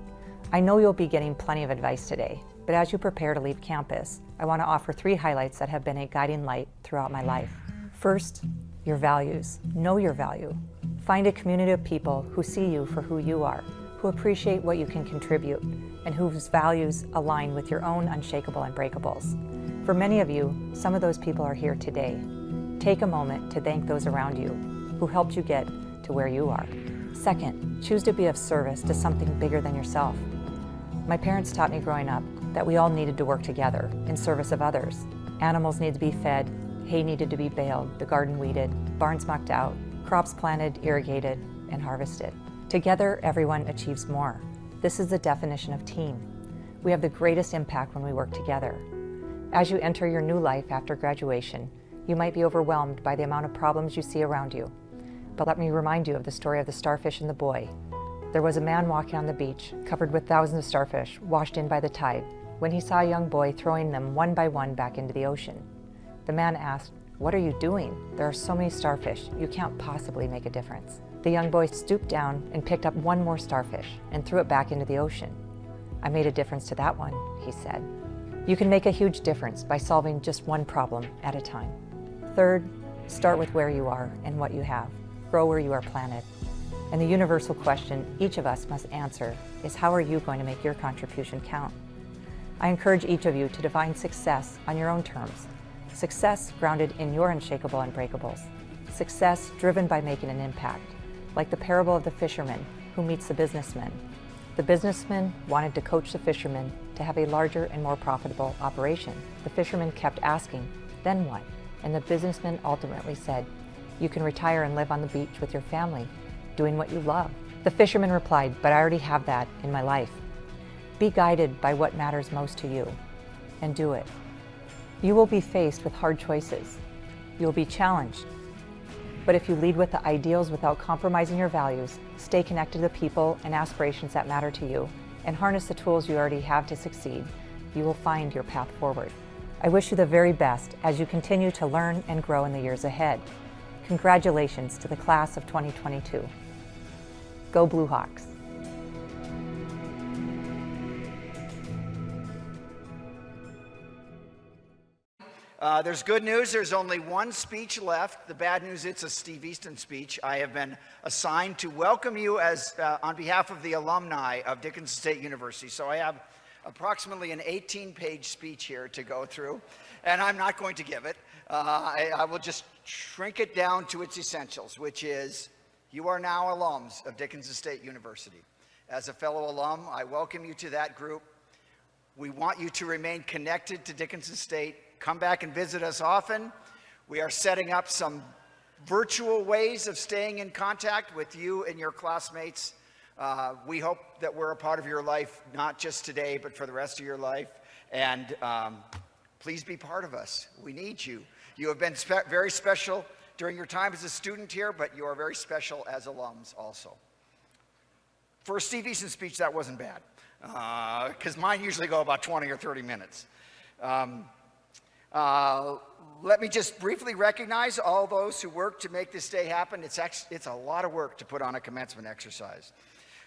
I know you'll be getting plenty of advice today, but as you prepare to leave campus, I want to offer 3 highlights that have been a guiding light throughout my life. First, your values. Know your value. Find a community of people who see you for who you are, who appreciate what you can contribute, and whose values align with your own unshakable and breakables. For many of you, some of those people are here today. Take a moment to thank those around you who helped you get to where you are. Second, choose to be of service to something bigger than yourself. My parents taught me growing up that we all needed to work together in service of others. Animals need to be fed, hay needed to be baled, the garden weeded, barns mucked out, crops planted, irrigated, and harvested. Together, everyone achieves more. This is the definition of team. We have the greatest impact when we work together. As you enter your new life after graduation, you might be overwhelmed by the amount of problems you see around you. But let me remind you of the story of the starfish and the boy. There was a man walking on the beach, covered with thousands of starfish, washed in by the tide, when he saw a young boy throwing them one by one back into the ocean. The man asked, "What are you doing? There are so many starfish, you can't possibly make a difference." The young boy stooped down and picked up one more starfish and threw it back into the ocean. "I made a difference to that one," he said. You can make a huge difference by solving just one problem at a time. Third, start with where you are and what you have. Grow where you are planted. And the universal question each of us must answer is, how are you going to make your contribution count? I encourage each of you to define success on your own terms. Success grounded in your unshakable unbreakables. Success driven by making an impact, like the parable of the fisherman who meets the businessman. The businessman wanted to coach the fisherman to have a larger and more profitable operation. The fisherman kept asking, "Then what?" And the businessman ultimately said, "You can retire and live on the beach with your family, doing what you love." The fisherman replied, "But I already have that in my life." Be guided by what matters most to you, and do it. You will be faced with hard choices. You will be challenged. But if you lead with the ideals without compromising your values, stay connected to the people and aspirations that matter to you, and harness the tools you already have to succeed, you will find your path forward. I wish you the very best as you continue to learn and grow in the years ahead. Congratulations to the class of 2022. Go Blue Hawks. There's good news. There's only one speech left. The bad news, it's a Steve Easton speech. I have been assigned to welcome you as on behalf of the alumni of Dickinson State University. So I have approximately an 18-page speech here to go through, and I'm not going to give it. I will just shrink it down to its essentials, which is you are now alums of Dickinson State University. As a fellow alum, I welcome you to that group. We want you to remain connected to Dickinson State. Come back and visit us often. We are setting up some virtual ways of staying in contact with you and your classmates. We hope that we're a part of your life, not just today, but for the rest of your life. And please be part of us. We need you. You have been very special during your time as a student here, but you are very special as alums also. For a Steve Easton speech, that wasn't bad, because mine usually go about 20 or 30 minutes. Let me just briefly recognize all those who worked to make this day happen. It's a lot of work to put on a commencement exercise.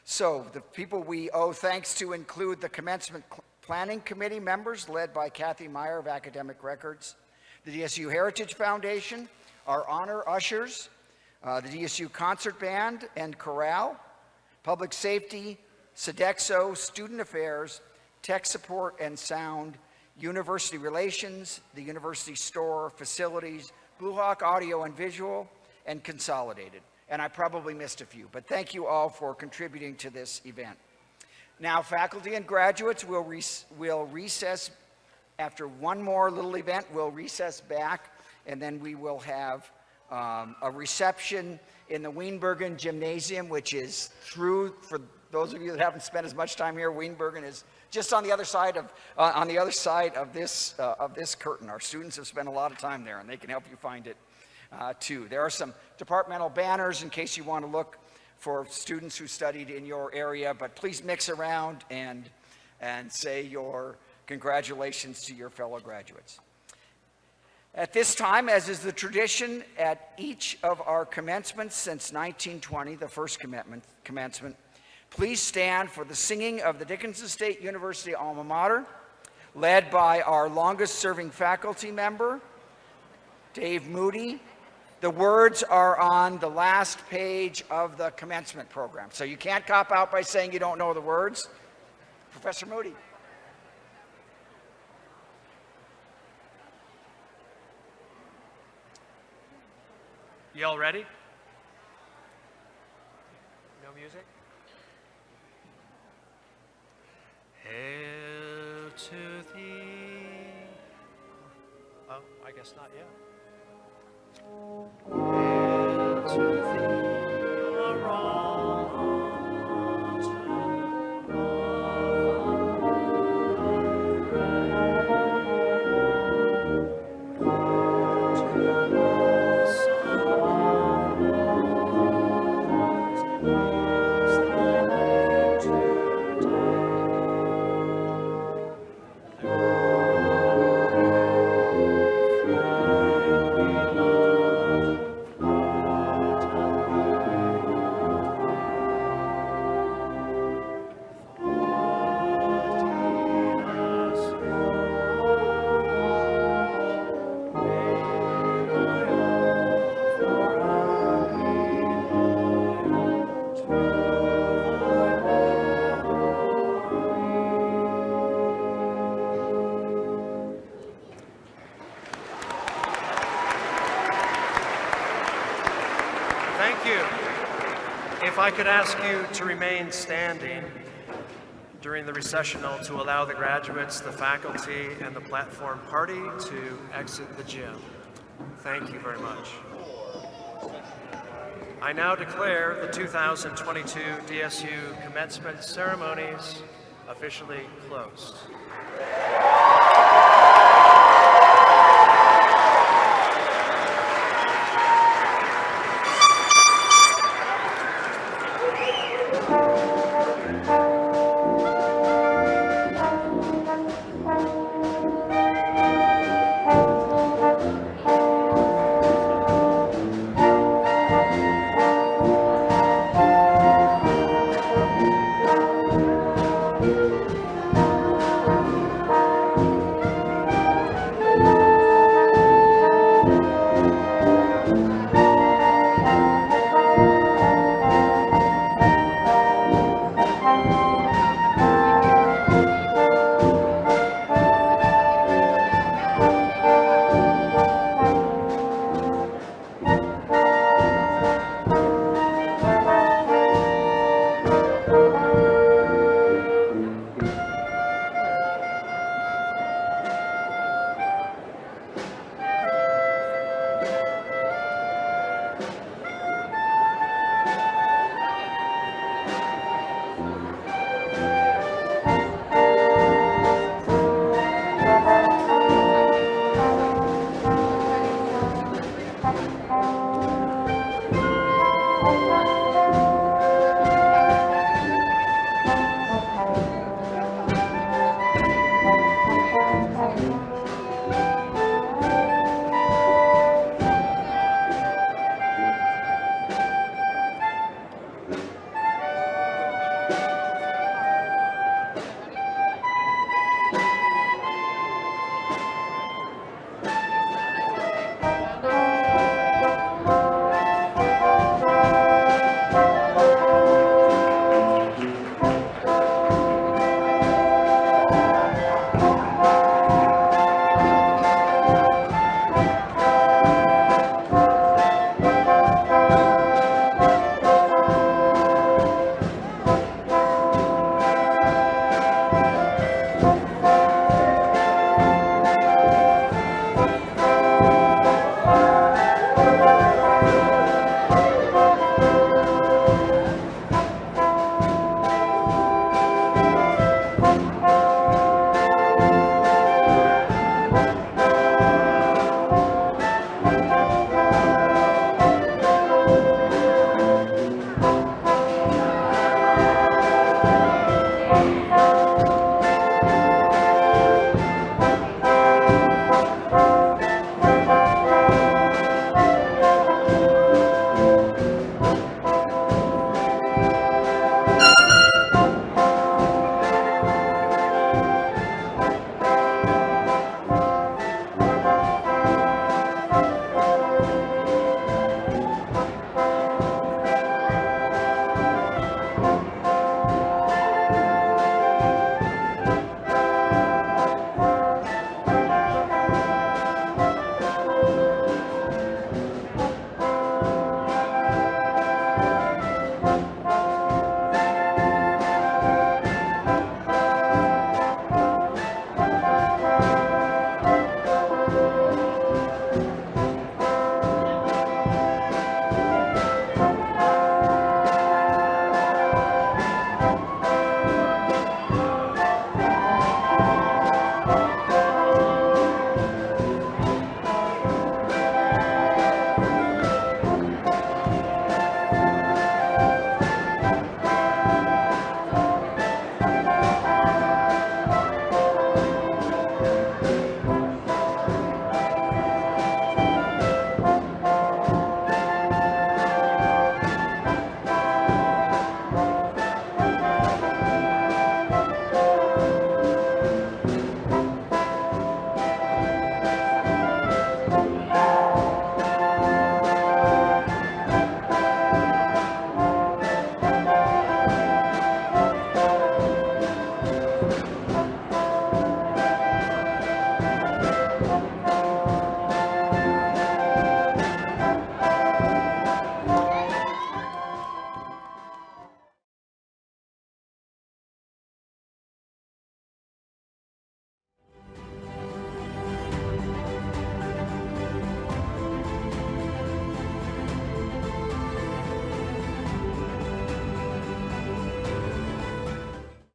So the people we owe thanks to include the Commencement Planning Committee members led by Kathy Meyer of Academic Records, the DSU Heritage Foundation, our honor ushers, the DSU Concert Band and Chorale, Public Safety, Sodexo, Student Affairs, Tech Support and Sound, University Relations, the University Store, Facilities, Blue Hawk Audio and Visual, and Consolidated. And I probably missed a few, but thank you all for contributing to this event. Now, faculty and graduates will recess after one more little event. We'll recess back, and then we will have a reception in the Weinbergen Gymnasium, which is through, for those of you that haven't spent as much time here, Weinbergen is just on the other side of this curtain. Our students have spent a lot of time there, and they can help you find it too. There are some departmental banners in case you want to look for students who studied in your area, but please mix around and say your congratulations to your fellow graduates. At this time, as is the tradition at each of our commencements since 1920, the first commencement, please stand for the singing of the Dickinson State University alma mater, led by our longest-serving faculty member, Dave Moody. The words are on the last page of the commencement program, so you can't cop out by saying you don't know the words. Professor Moody. You all ready? No music? Hail to thee. Oh, I guess not yet. Hail to thee, our alma If I could ask you to remain standing during the recessional to allow the graduates, the faculty, and the platform party to exit the gym. Thank you very much. I now declare the 2022 DSU commencement ceremonies officially closed.